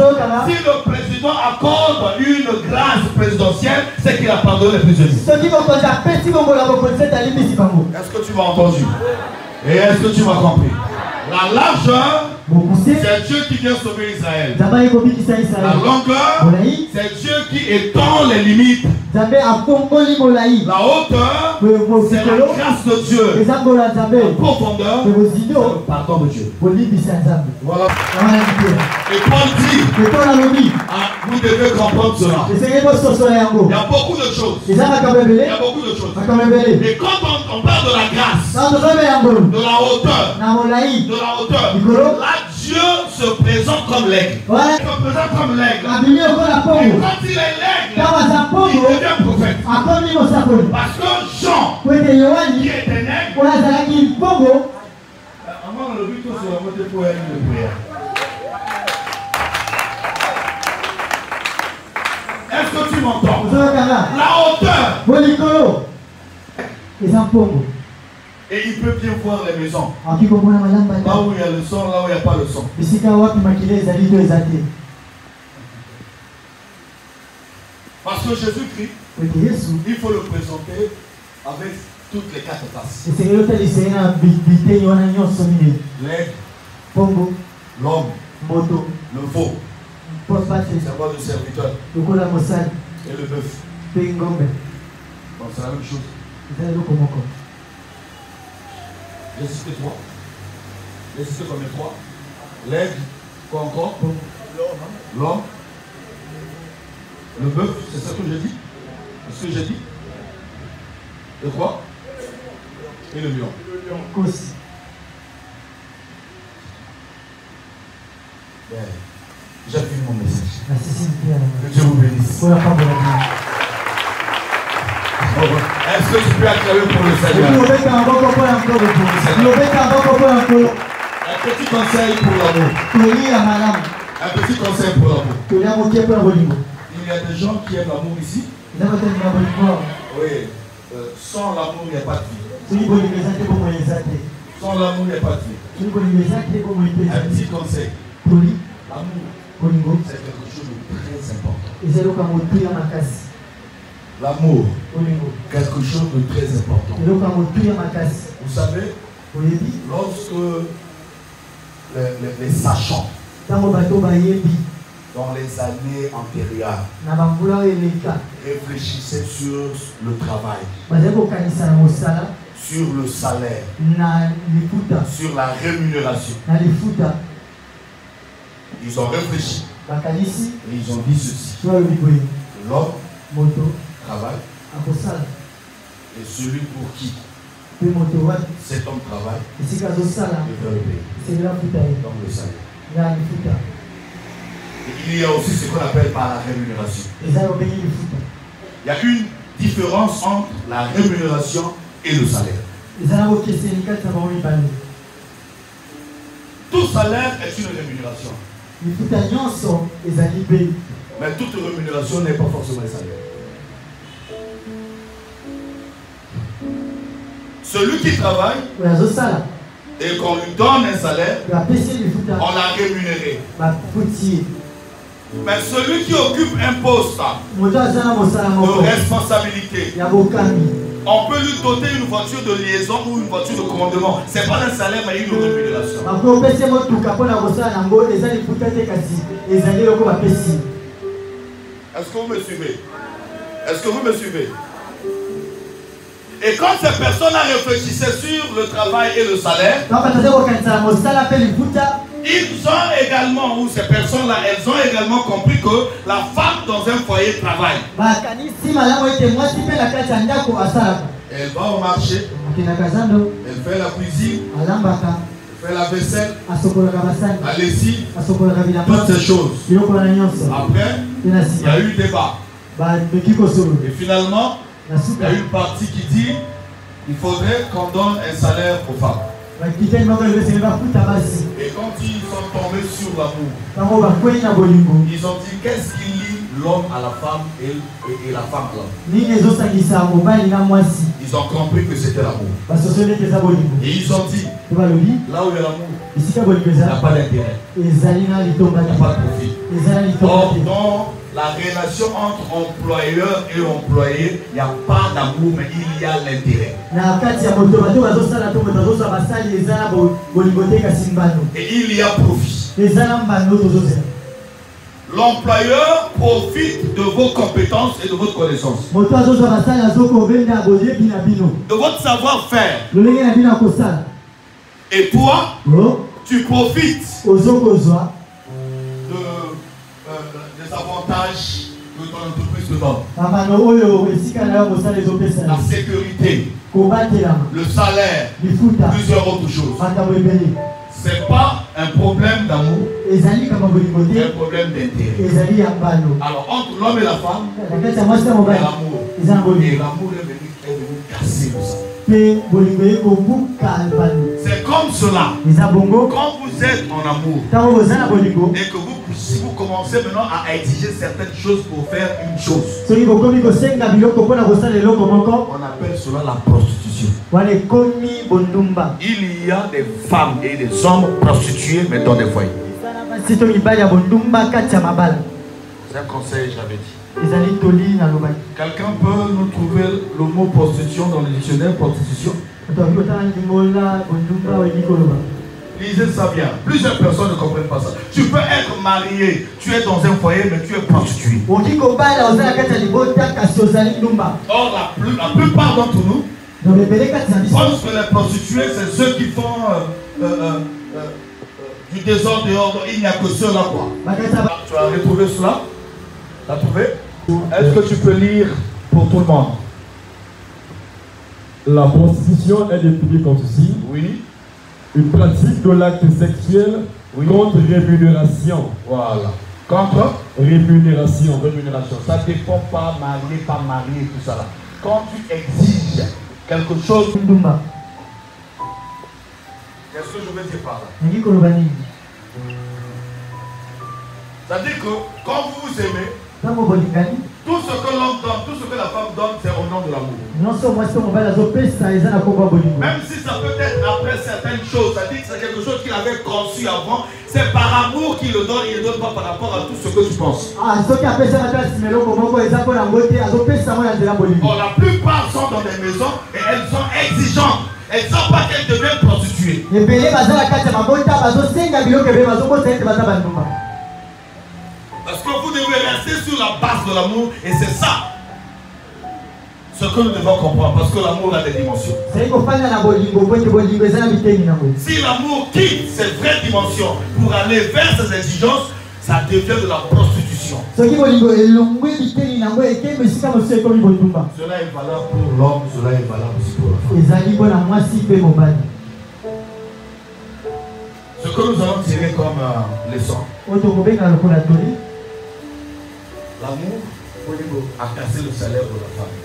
Si le président accorde une grâce présidentielle, c'est qu'il a pardonné les prisonniers. soki mokonzi apesi bongo ya bokonzi ete alimbisi bango. Est-ce que tu m'as entendu? Et est-ce que tu m'as compris? La largeur c'est Dieu qui vient sauver Israël. La Nzambe longueur, c'est Dieu qui étend les limites. La hauteur, c'est la grâce de Dieu. La profondeur, c'est le pardon de Dieu. Voilà. Et Paul dit, vous devez comprendre cela. Il y a beaucoup de choses. Et quand on parle de la grâce, de la hauteur, là Dieu se présente comme l'aigle. Il se présente comme l'aigle. Et quand il est l'aigle, il devient prophète. Parce que Jean, qui est un aigle, est-ce que tu m'entends? La hauteur. Et il peut bien voir les maisons. Là où il y a le son, là où il n'y a pas le son. Parce que Jésus-Christ, il faut le présenter avec toutes les quatre faces. L'aigle, l'homme, le veau, savoir le serviteur et le bœuf. Bon, c'est la même chose. J'ai cité trois. J'ai cité comme les trois. L'aigle, quoi encore? L'homme, le bœuf, c'est ça que j'ai dit? C'est ce que j'ai dit? Le quoi? Et le lion. J'ai fini mon message. Que Dieu vous bénisse. Est-ce que tu peux acclamer pour le Seigneur? Un petit conseil pour l'amour. Un petit conseil pour l'amour. Il y a des gens qui aiment l'amour ici. Oui. Sans l'amour, il n'y a pas de vie. Sans l'amour, il n'y a pas de vie. Un petit conseil. L'amour, c'est quelque chose de très important. L'amour, quelque chose de très important. Vous savez, lorsque les sachants, dans les années antérieures, réfléchissaient sur le travail, sur le salaire, sur la rémunération, ils ont réfléchi et ils ont dit ceci: l'homme travaille et celui pour qui cet homme travaille devrait le payer. Donc le salaire. Et il y a aussi ce qu'on appelle par la rémunération. Il y a une différence entre la rémunération et le salaire. Tout salaire est une rémunération. Mais toute rémunération n'est pas forcément un salaire. Celui qui travaille et qu'on lui donne un salaire, on l'a rémunéré. Mais celui qui occupe un poste de responsabilité, on peut lui doter une voiture de liaison ou une voiture de commandement. Ce n'est pas un salaire, mais une rémunération. Est-ce que vous me suivez? Est-ce que vous me suivez? Et quand ces personnes-là réfléchissaient sur le travail et le salaire, ils ont également, ou ces personnes-là, elles ont également compris que la femme dans un foyer travaille. Elle va au marché, elle fait la cuisine, elle fait la vaisselle, la lessive, toutes ces choses. Après, il y a eu débat. Et finalement, il y a une partie qui dit qu'il faudrait qu'on donne un salaire aux femmes. Et quand ils sont tombés sur l'amour, ils ont dit: qu'est-ce qui lie l'homme à la femme et la femme à l'homme? Ils ont compris que c'était l'amour. Et ils ont dit: là où il y a l'amour, il n'y a pas d'intérêt, il n'y a pas de profit. Or, dans La relation entre employeur et employé, il n'y a pas d'amour, mais il y a l'intérêt. Et il y a profit. L'employeur profite de vos compétences et de votre connaissance, de votre savoir-faire. Et toi, tu profites des avantages que ton entreprise te donne. La sécurité, le salaire, plusieurs autres choses. Ce n'est pas un problème d'amour, c'est un problème d'intérêt. Alors entre l'homme et la femme, il y a l'amour. Et l'amour est venu casser tout ça. C'est comme cela. Quand vous êtes en amour et que vous commencez maintenant à exiger certaines choses pour faire une chose, on appelle cela la prostitution. Il y a des femmes et des hommes prostitués mais dans des foyers. C'est un conseil, j'avais dit. Quelqu'un peut nous trouver le mot prostitution dans le dictionnaire prostitution? Lisez ça bien. Plusieurs personnes ne comprennent pas ça. Tu peux être marié, tu es dans un foyer, mais tu es prostitué. Or, la plupart d'entre nous pensent que les prostituées, c'est ceux qui font du désordre dehors. Il n'y a que ceux-là, quoi. Tu as retrouvé cela? Tu as trouvé? Est-ce que tu peux lire pour tout le monde? La prostitution est définie comme ceci. Oui. Une pratique de l'acte sexuel contre rémunération. Voilà. Contre rémunération. Rémunération. Ça ne dépend pas marié, pas marié, tout ça là. Quand tu exiges quelque chose, qu'est-ce que je veux dire par là? C'est-à-dire que quand vous vous aimez, tout ce que l'homme donne, tout ce que la femme donne, c'est au nom de l'amour. Même si ça peut être après certaines choses, c'est-à-dire que c'est quelque chose qu'il avait conçu avant, c'est par amour qu'il le donne, il ne donne pas par rapport à tout ce que tu penses. Or, la plupart sont dans des maisons et elles sont exigeantes. Elles ne savent pas qu'elles deviennent prostituées. Parce que vous devez rester sur la base de l'amour et c'est ça ce que nous devons comprendre, parce que l'amour a des dimensions. Si l'amour quitte ces vraies dimensions pour aller vers ses exigences, ça devient de la prostitution. Cela est valable pour l'homme, cela est valable aussi pour la femme. Ce que nous allons tirer comme leçon, l'amour a cassé le salaire de la femme.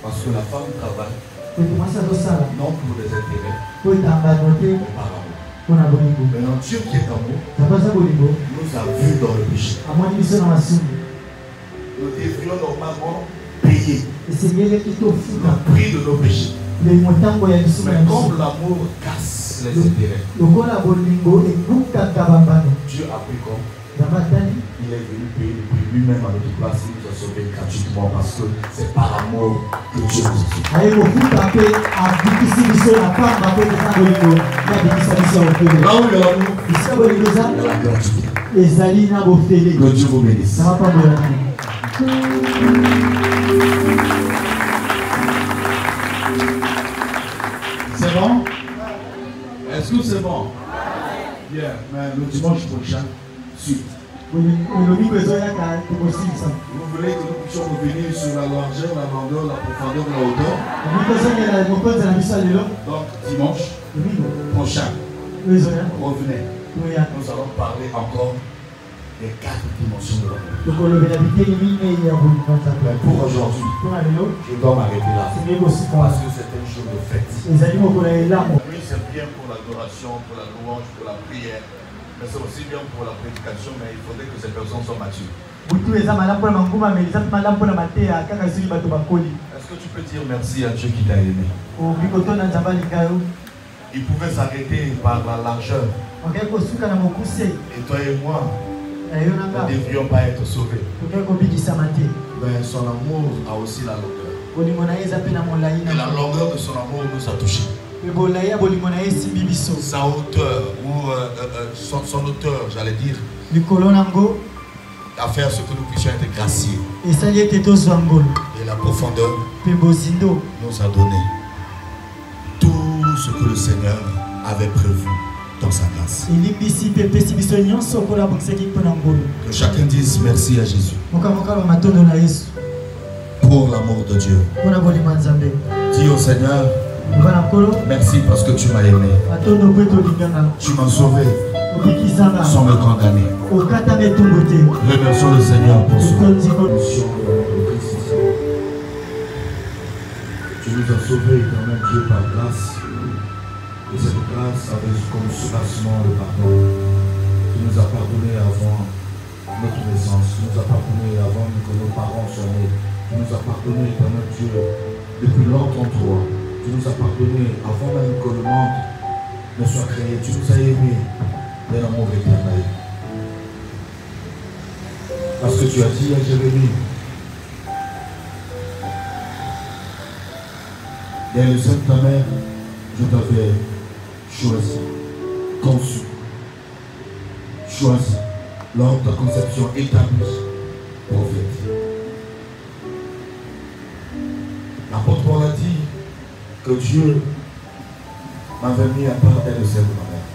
Parce que la femme travaille non pour des intérêts, mais par amour. Maintenant, Dieu qui est amour nous a vus dans le péché. Nous devrions normalement payer le prix de nos péchés. Mais comme l'amour casse les intérêts, Dieu a pris comme il est venu payer le prix lui-même à notre place. Il nous a sauvés gratuitement parce que c'est par amour que Dieu nous a sauvés. Là où il y a l'amour, il y a la gratuité. Que Dieu vous bénisse. C'est bon? Est-ce que c'est bon? Bien, mais le dimanche prochain, suite. Vous voulez que nous puissions revenir sur la largeur, la longueur, la profondeur, la hauteur? Donc, dimanche prochain, revenez. Nous allons parler encore des 4 dimensions de l'amour. Mais pour aujourd'hui, je dois m'arrêter là. Parce que c'est un jour de fête. Oui, c'est bien pour l'adoration, pour la louange, pour la prière. Mais c'est aussi bien pour la prédication, mais il faudrait que ces personnes soient matures. Est-ce que tu peux dire merci à Dieu qui t'a aimé? Il pouvait s'arrêter par la largeur. Et toi et moi, Nous ne devrions pas être sauvés. Mais son amour a aussi la longueur. Et la longueur de son amour nous a touchés. Sa hauteur, ou son hauteur, j'allais dire, à faire ce que nous puissions être graciés. Et la profondeur nous a donné tout ce que le Seigneur avait prévu dans sa grâce. Que chacun dise merci à Jésus pour l'amour de Dieu. Dis au Seigneur, merci parce que tu m'as aimé. Tu m'as sauvé sans me condamner. Remercions le Seigneur pour ça. Tu nous as sauvés, éternel Dieu, par grâce. Et cette grâce avait comme soulagement le pardon. Tu nous as pardonné avant notre naissance. Tu nous as pardonné avant que nos parents soient nés. Tu nous as pardonné, éternel Dieu, depuis longtemps toi. Tu nous as pardonné avant même que le monde ne soit créé. Tu nous as aimés d'un amour éternel. Parce que tu as dit à Jérémie, dès le sein de ta mère, je t'avais choisi, conçu, choisi, lors de ta conception établie, prophète. L'apôtre Paul a dit que Dieu m'avait mis à part dès le sein de ma mère.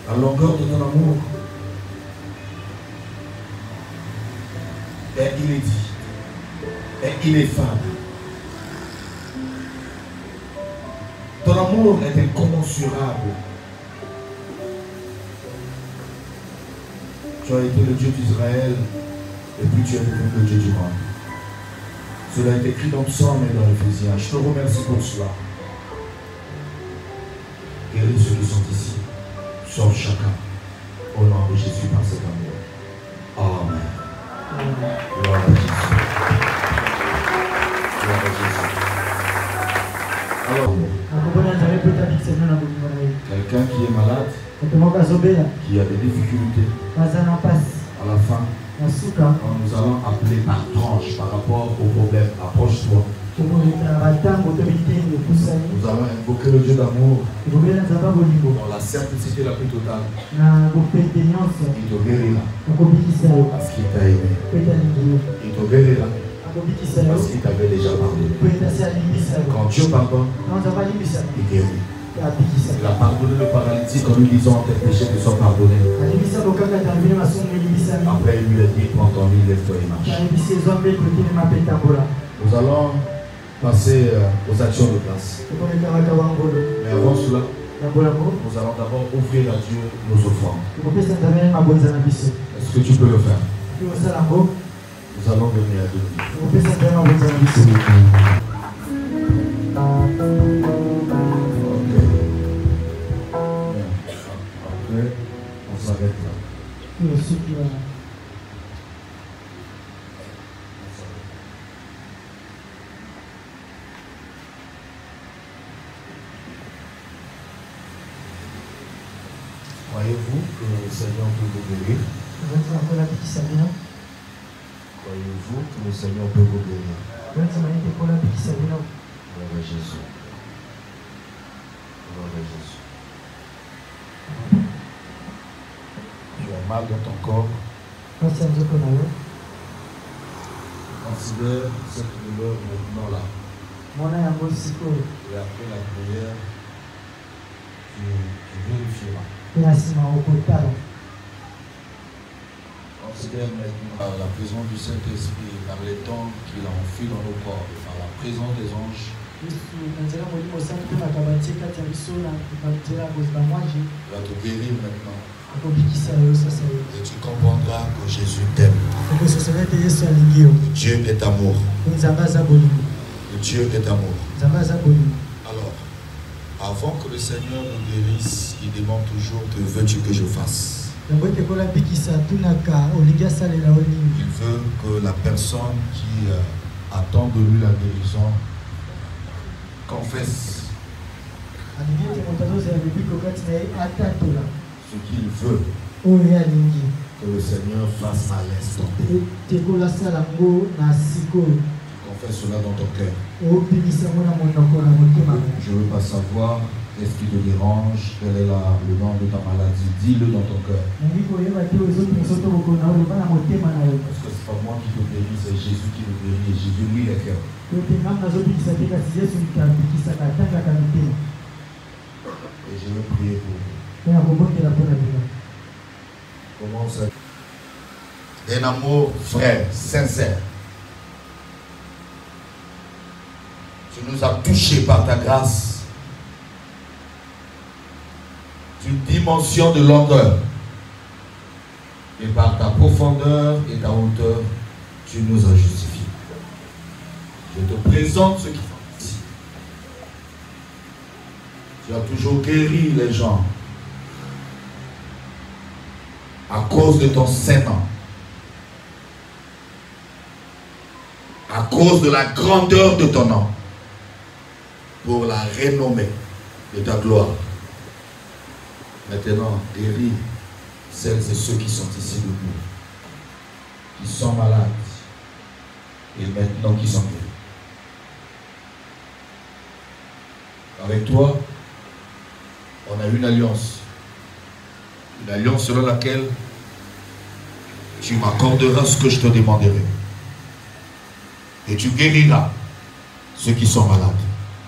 La longueur de ton amour est inédite, est ineffable. Ton amour est incommensurable. Tu as été le Dieu d'Israël et puis tu es devenu le Dieu du monde. Cela est écrit dans Psaume et dans Éphésiens. Je te remercie pour cela. Guéris ceux qui sont ici. Sauve chacun. Au nom de Jésus par cet amour. Amen. Gloire à Jésus. Gloire à Jésus. Alors, quelqu'un qui est malade, qui a des difficultés, à la fin, nous allons appeler par tranche par rapport au problème. Approche-toi. Nous allons invoquer le Dieu d'amour dans la simplicité la plus totale. Il te guérira parce qu'il t'a aimé. Il te guérira parce qu'il t'avait déjà pardonné. Quand Dieu pardonne, il guérit. Il a pardonné le paralytique en lui disant tes péchés te sont pardonnés. Après il lui a dit prends ton lit, lève-toi et marche. Nous allons passer aux actions de grâce. Mais avant cela, nous allons d'abord offrir à Dieu nos offrandes. Est-ce que tu peux le faire? Nous allons venir à Dieu. Après, on s'arrête là. Croyez-vous que le Seigneur peut vous guérir? Croyez-vous que le Seigneur peut vous guérir? Gloire à Jésus. Gloire à Jésus. Tu as mal dans ton corps. Considère cette douleur maintenant là. Et après la prière, tu vérifieras. Considère maintenant la présence du Saint-Esprit par les dons qu'il a enfui dans nos corps, par la présence des anges. Il va te guérir maintenant. Et tu comprendras que Jésus t'aime. Que Dieu est amour. Que Dieu est amour. Alors, avant que le Seigneur nous guérisse, il demande toujours que veux-tu que je fasse? Il veut que la personne qui attend de lui la guérison confesse Ce qu'il veut que le Seigneur fasse à l'instant. Tu confesses cela dans ton cœur. Je ne veux pas savoir qu'est-ce qui te dérange, quel est le nom de ta maladie. Dis-le dans ton cœur. Parce que ce n'est pas moi qui te guéris, c'est Jésus qui te guérit. Et Jésus lit les cœurs. Et je veux prier pour vous. Comment ça? Un amour frère, sincère. Tu nous as touchés par ta grâce. D'une dimension de longueur. Et par ta profondeur et ta hauteur, tu nous as justifiés. Je te présente ce qui sont ici. Tu as toujours guéri les gens. À cause de ton Saint-Nom. À cause de la grandeur de ton nom. Pour la renommée de ta gloire. Maintenant, guéris celles et ceux qui sont ici debout, qui sont malades, et maintenant qui sont guéris. Avec toi, on a une alliance. Une alliance selon laquelle tu m'accorderas ce que je te demanderai. Et tu guériras ceux qui sont malades.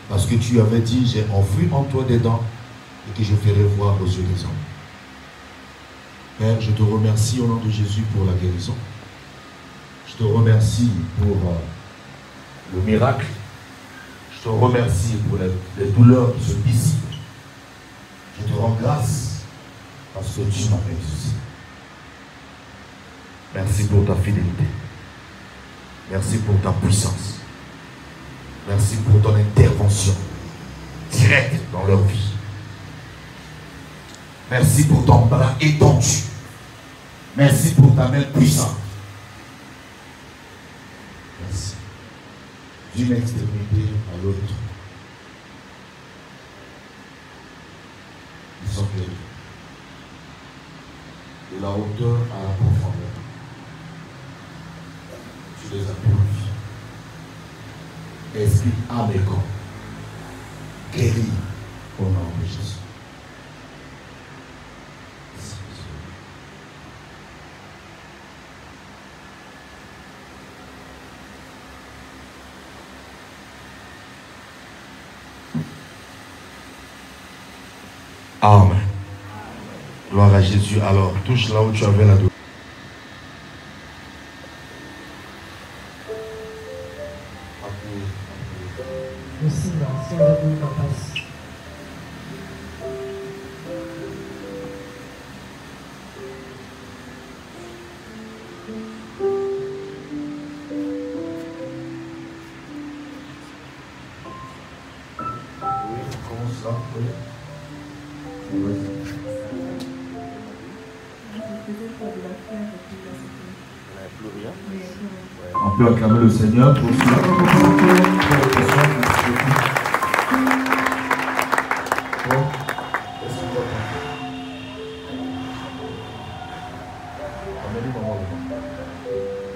Parce que tu avais dit, j'ai enfoui en toi des dents et que je ferai voir aux yeux des hommes. Père, je te remercie au nom de Jésus pour la guérison. Je te remercie pour le miracle. Je te remercie pour les douleurs qui se dissipent. Je te rends grâce parce que tu m'as ressuscité. Merci pour ta fidélité. Merci pour ta puissance. Merci pour ton intervention directe dans leur vie. Merci pour ton bras étendu. Merci pour ta main puissante. Merci. D'une extrémité à l'autre. Ils sont guéris. De la hauteur à la profondeur. Tu les as purifiés. Esprit, âme et corps. Guéris au nom de Jésus. Amen. Gloire à Jésus. Alors, touche là où tu avais la douleur. On peut acclamer le Seigneur pour cela.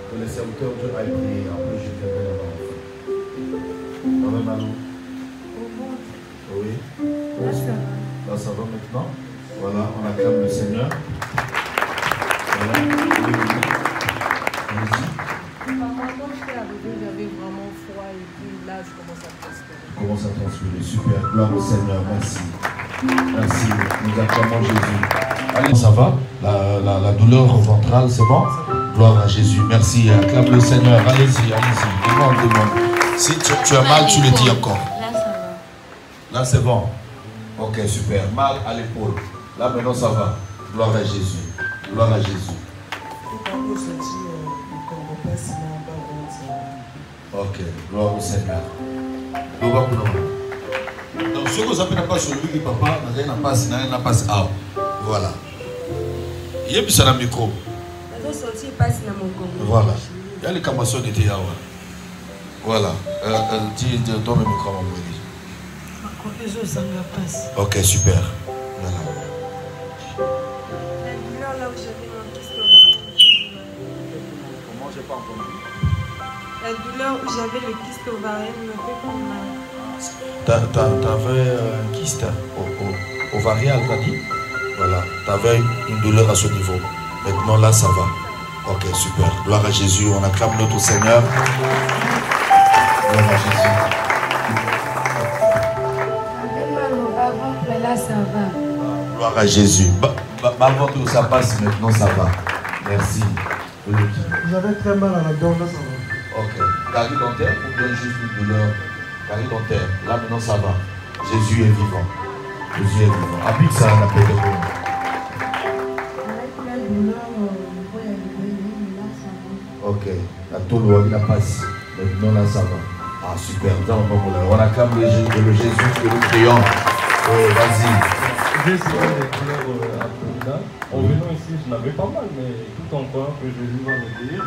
Que les serviteurs de Dieu aillent prier. Après, je viendrai là-bas. Oui. Là, ça va maintenant. Voilà, on acclame le Seigneur. Voilà. J'avais vraiment froid et puis là je commence à transpirer. Commence à transpirer, super, gloire au Seigneur, merci. Merci, nous acclamons Jésus. Allez, ça va? La douleur ventrale, c'est bon? Gloire à Jésus, merci, acclame le Seigneur, allez-y, demande. Si tu as mal, tu le dis encore. Là ça va. Là c'est bon? Ok, super, mal à l'épaule. Là maintenant ça va, gloire à Jésus, gloire à Jésus. Ok, gloire au Seigneur. Donc, ce que vous appelez pas sur lui, papa, n'a pas. Ah, voilà. Il y a plus ça dans le micro. Voilà. Il y a les camassos de Théa. Voilà. Dis, donne le micro à mon Ok, super. Voilà. La douleur là où j'avais mon kyste ovarien. Comment j'ai pas entendu? La douleur où j'avais le kyste ovarien me fait prendre mal. T'avais un kyste ovarien, elle t'a dit? Voilà. T'avais une douleur à ce niveau. Maintenant là, ça va. Ok, super. Gloire à Jésus. On acclame notre Seigneur. Gloire à Jésus. Là, ça va. Gloire à Jésus. Avant que ça passe, maintenant ça va. Merci. J'avais très mal à la gorge, là ça va. Ok. Carie dentaire ou bien juste une douleur? Carie dentaire. Là maintenant ça va. Jésus est vivant. Jésus est vivant. Applique ça à la paix de Dieu. Ok. La tour la passe. Maintenant là ça va. Ah super. On acclame le Jésus que nous prions. Oh, vas-y. J'ai souvent des douleurs abdominales. En venant ici, je n'avais pas mal, mais tout en croyant que Jésus va me guérir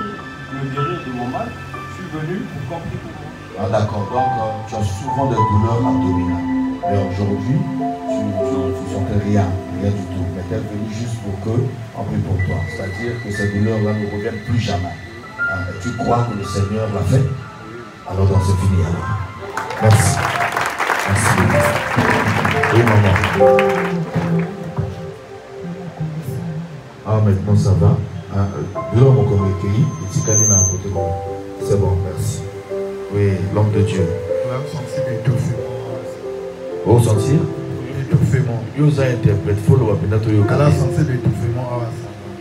de mon mal, je suis venu pour compris pour moi. Ah d'accord, donc tu as souvent des douleurs abdominales. Mais aujourd'hui, tu ne sentais rien du tout. Mais tu es venu juste pour que, on prie pour toi. C'est-à-dire que ces douleurs-là ne reviennent plus jamais. Et tu crois que le Seigneur l'a fait? Alors donc c'est fini alors. Merci. Merci beaucoup. Oui maman. Ah maintenant ça va. L'homme comme le pays, il s'est calé dans le côté. C'est bon, merci. Oui, l'homme de Dieu. Là, vous sentez l'étouffement. Vous sentir? L'étouffement. Vous interprète, faut le rappeler. Là, vous sentez l'étouffement.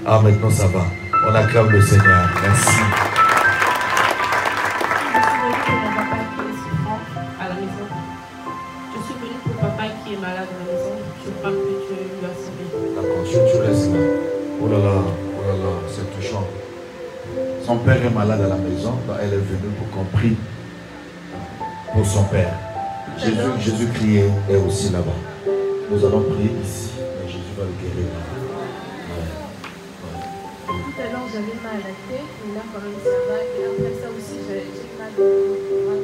Ah, maintenant ça va. On acclame le Seigneur. Merci. Tu restes là. Oh là là, c'est touchant. Son père est malade à la maison, donc elle est venue pour qu'on prie pour son père. Jésus criait est aussi là-bas. Nous allons prier ici, mais Jésus va le guérir là-bas. Tout à l'heure j'avais mal à la tête, mais là quand même ça va. Et après ça aussi j'ai mal au bras.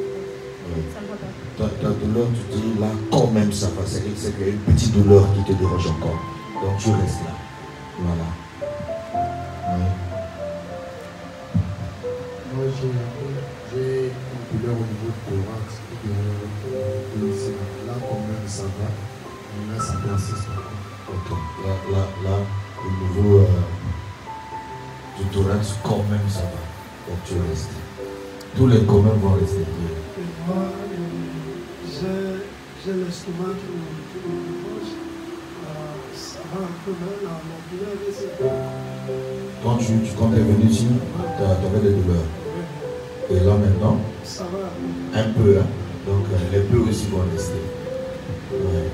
Ça me va pas. Ta douleur, tu dis là quand même ça va. C'est qu'il y a une petite douleur qui te dérange encore. Donc tu restes là. Voilà. Oui. Moi j'ai une douleur au niveau du thorax. Là quand même ça va. Mais là ça persiste. Ok. Là, au niveau du thorax, quand même ça va. Donc tu restes. Tous les communs vont rester. Moi, j'ai l'estomac qui me mange. Ça va un peu mal à mon douleur. Quand tu es venu ici, tu avais des douleurs. Et là maintenant, ça va. Un peu, hein? Donc les peu aussi vont rester. Ouais.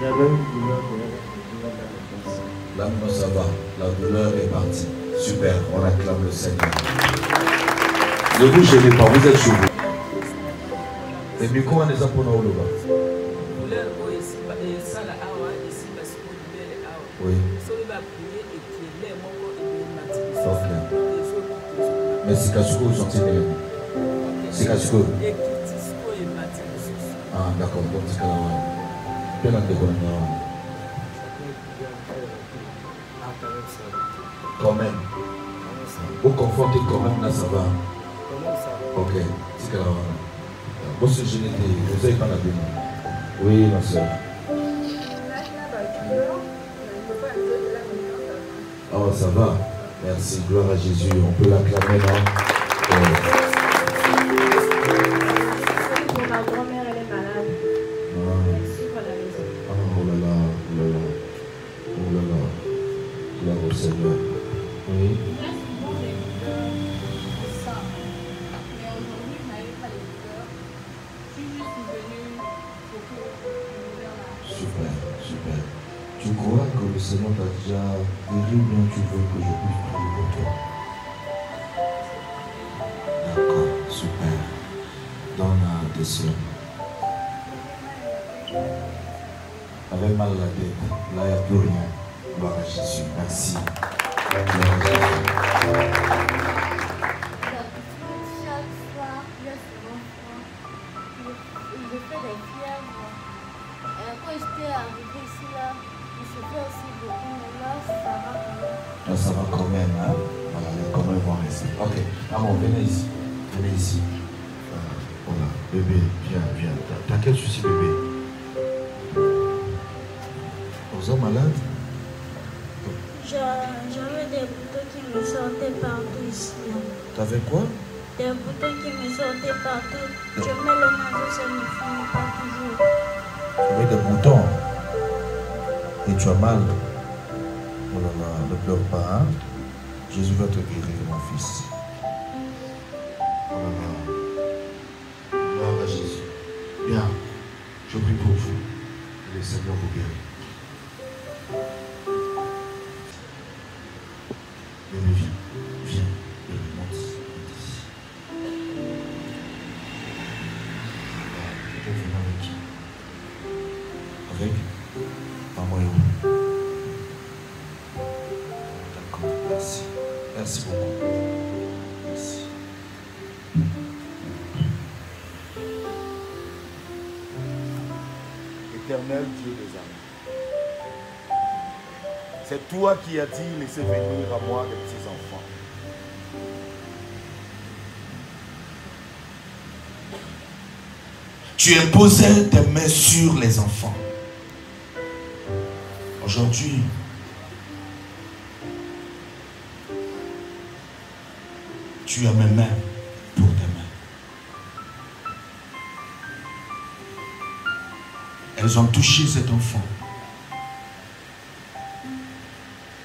J'avais une douleur. Là maintenant ça va. La douleur est partie. Super, on acclame le Seigneur. Ne vous gênez pas, vous êtes chez vous. Et mieux comment les apôtres au Loba? Oui. Ok. Mais c'est qu'à ce que vous sentez bien. C'est qu'à ce que. Ah d'accord, donc c'est qu'à la main. Quel acte qu'on a? Quand même. Vous confrontez quand même, là ça va. Ok, c'est qu'à la main. Vous se gênez, vous avez pas la bien. Oui, ma soeur. Oh, ça va. Merci, gloire à Jésus. On peut l'acclamer, non? Ma grand-mère, elle est malade. Elle souffre à la maison. Oh là là, oh là là. Oh là là. Gloire au Seigneur. Oui. Super, super. Tu crois que le Seigneur t'a déjà guéri ou bien tu veux que je puisse prier pour toi? D'accord, super. Donne tes soeurs. Avec mal à la tête, là il n'y a plus rien. Gloire à Jésus. Merci. Gloire à Jésus. Chaque soir, je Il se fait aussi beaucoup, mais là, ça va quand même. Là, ça va quand même, hein? Voilà, les communs vont rester. Ok, maman, venez ici. Venez ici. Voilà, bébé, viens, viens. T'as quel souci, bébé? Vous êtes malade? J'avais des boutons qui me sortaient partout ici. T'avais quoi? Des boutons qui me sortaient partout. Je mets le naseau, ça ne finit pas toujours. Tu avais des boutons. Et tu as mal. Oh là là, ne pleure pas, hein? Jésus va te guérir, mon fils. Oh là là. Gloire à Jésus. Bien, je prie pour vous. Que le Seigneur vous guérit. Bébé, viens. Viens. Bébé, monte ici. Tu peux venir avec qui? Avec maman et vous. D'accord, merci. Merci beaucoup. Merci. Éternel Dieu des armées, c'est toi qui as dit laissez venir à moi les petits enfants. Tu imposais tes mains sur les enfants. Aujourd'hui, tu as mes mains pour tes mains. Elles ont touché cet enfant.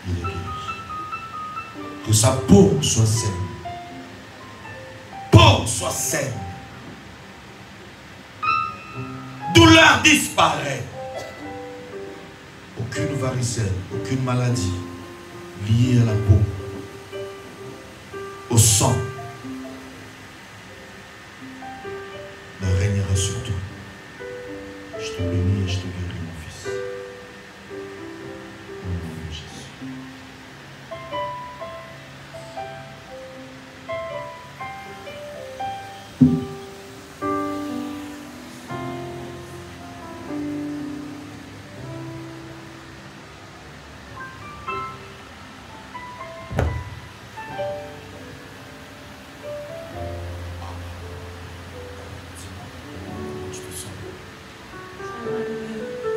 Il est guéri. Que sa peau soit saine. Peau soit saine. Douleur disparaît. Aucune varicelle, aucune maladie liée à la peau, au sang, ne régnera sur toi. Je te bénis et je te guéris, mon fils. Au nom de Jésus.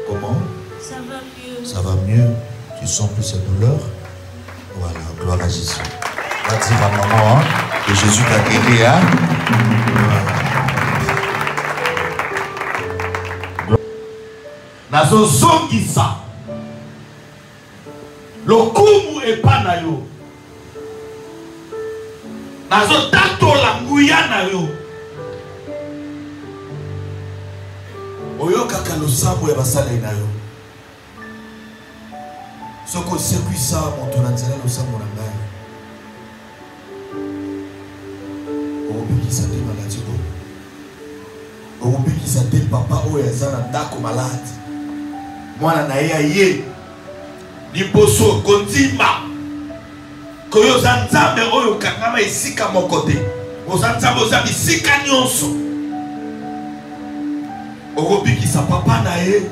Comment? Ça va mieux. Ça va mieux. Tu sens plus cette douleur? Voilà, gloire à Jésus. Va dire à maman, hein, que Jésus t'a guéri, hein? nazozongisa lokumu epa na yo nazotatola nguya na yo oyokaka losambo ya basala na yo soko osekwisa moto na nzela losambo na ngai okobikisa te maladi oyo okobikisa te papa oyo aza na ndako maladi mwana na ye aye liboso kondima koyo oza nzambe oyo okangama esika moko te oza nzambe oza bisika nyonso okobikisa papa na ye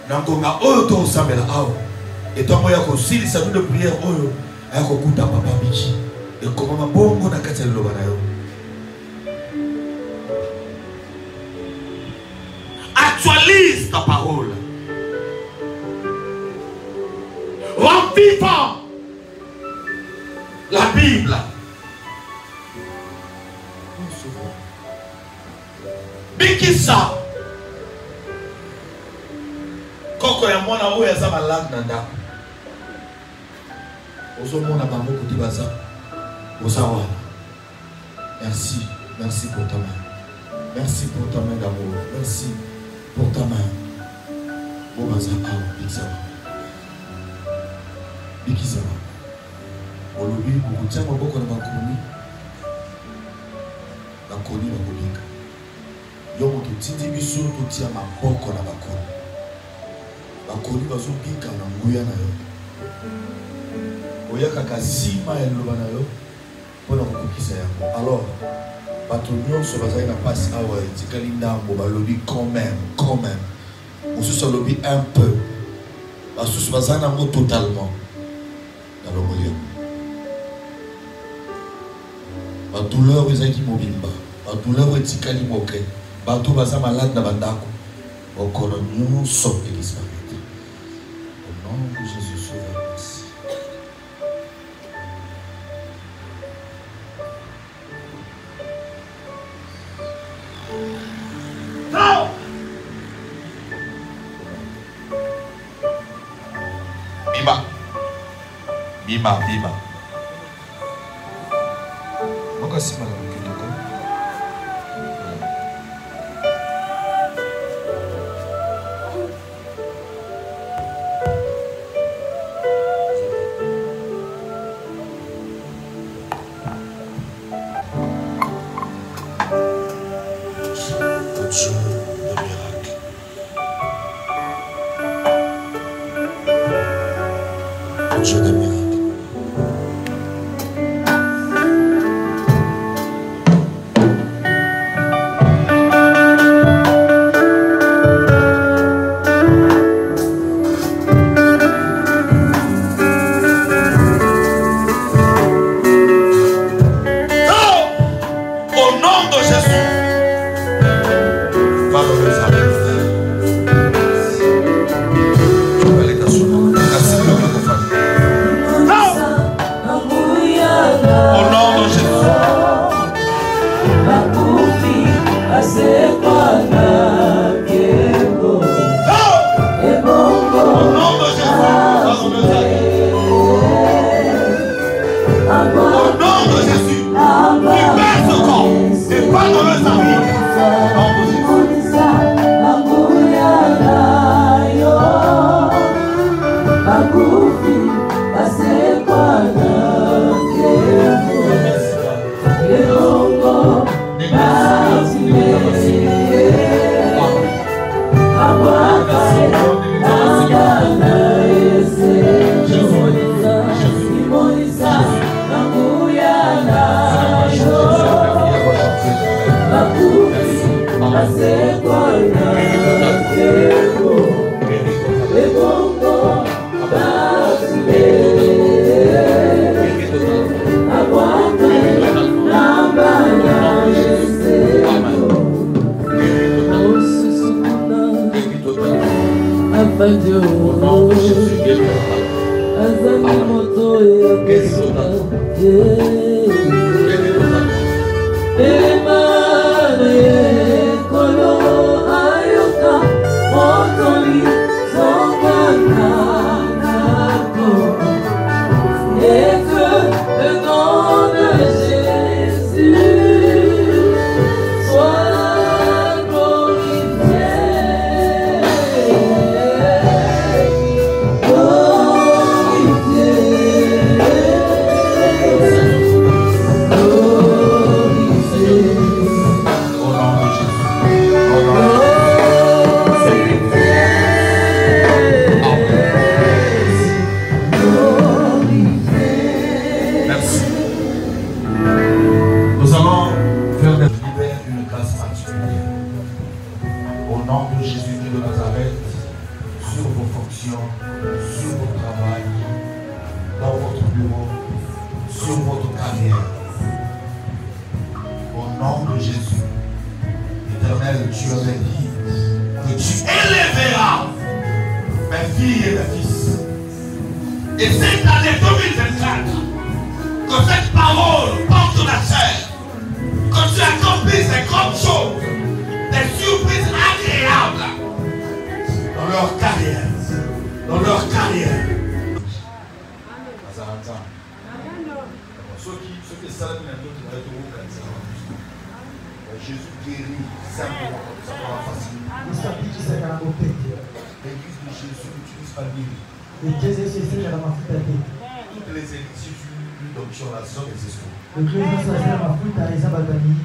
na ngonga oyo tokosambela awa etongo ya kosilisa bino priere oyo aya kokuta papa biki ekomama bongo na kati ya liloba na yo. Actualise ta parole. Rends vivant la Bible. Bikisa koko ya mwana oyo aza malade na ndako ozomona bango kote baza oza wana. Merci, merci pour ta main. Merci pour ta main d'amour. Merci pour ta main. Obaza awa bikisa bikisa olobi okotia maboko na bakoni bakoni bakobika yo moto tindi biso totia maboko na bakoni bakoni bazobika na nguya na yo oyakaka nsima ya liloba na yo mpona kokokisa yango. Alors bato nyonso bazali na mpasi awa etikali ndambo balobi quand même mosusu alobi un peu basusu baza nango totalement na longolia badouleur ezalaki mobimba badouleur etikali moke bato baza malade na bandako okolo nyonso ekisparaître au nom de Jésus sauveur merci. Bima. Pourquoi c'est malade que tu connais? Dieu de miracle. Dieu de miracle.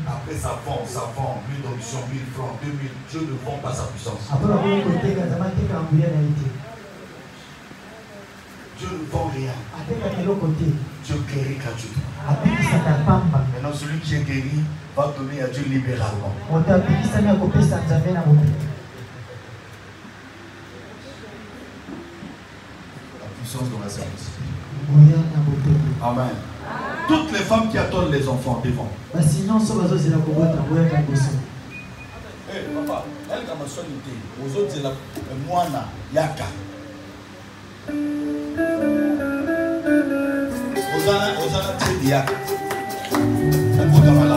Après ça vend, 1000 d'onction, 1000 francs, 2000. Dieu ne vend pas sa puissance. Dieu ne vend rien. Dieu guérit gratuitement. Maintenant, celui qui est guéri va donner à Dieu libéralement. puissance dans la service. Moya na bopeto. Amen. Toutes les femmes qui attendent les enfants devant. Sinon, ça va se la kobota moya na boso. Eh papa, elle comme sonité. Aux autres c'est la moana yaka. Osana très yaka. Elle peut comme la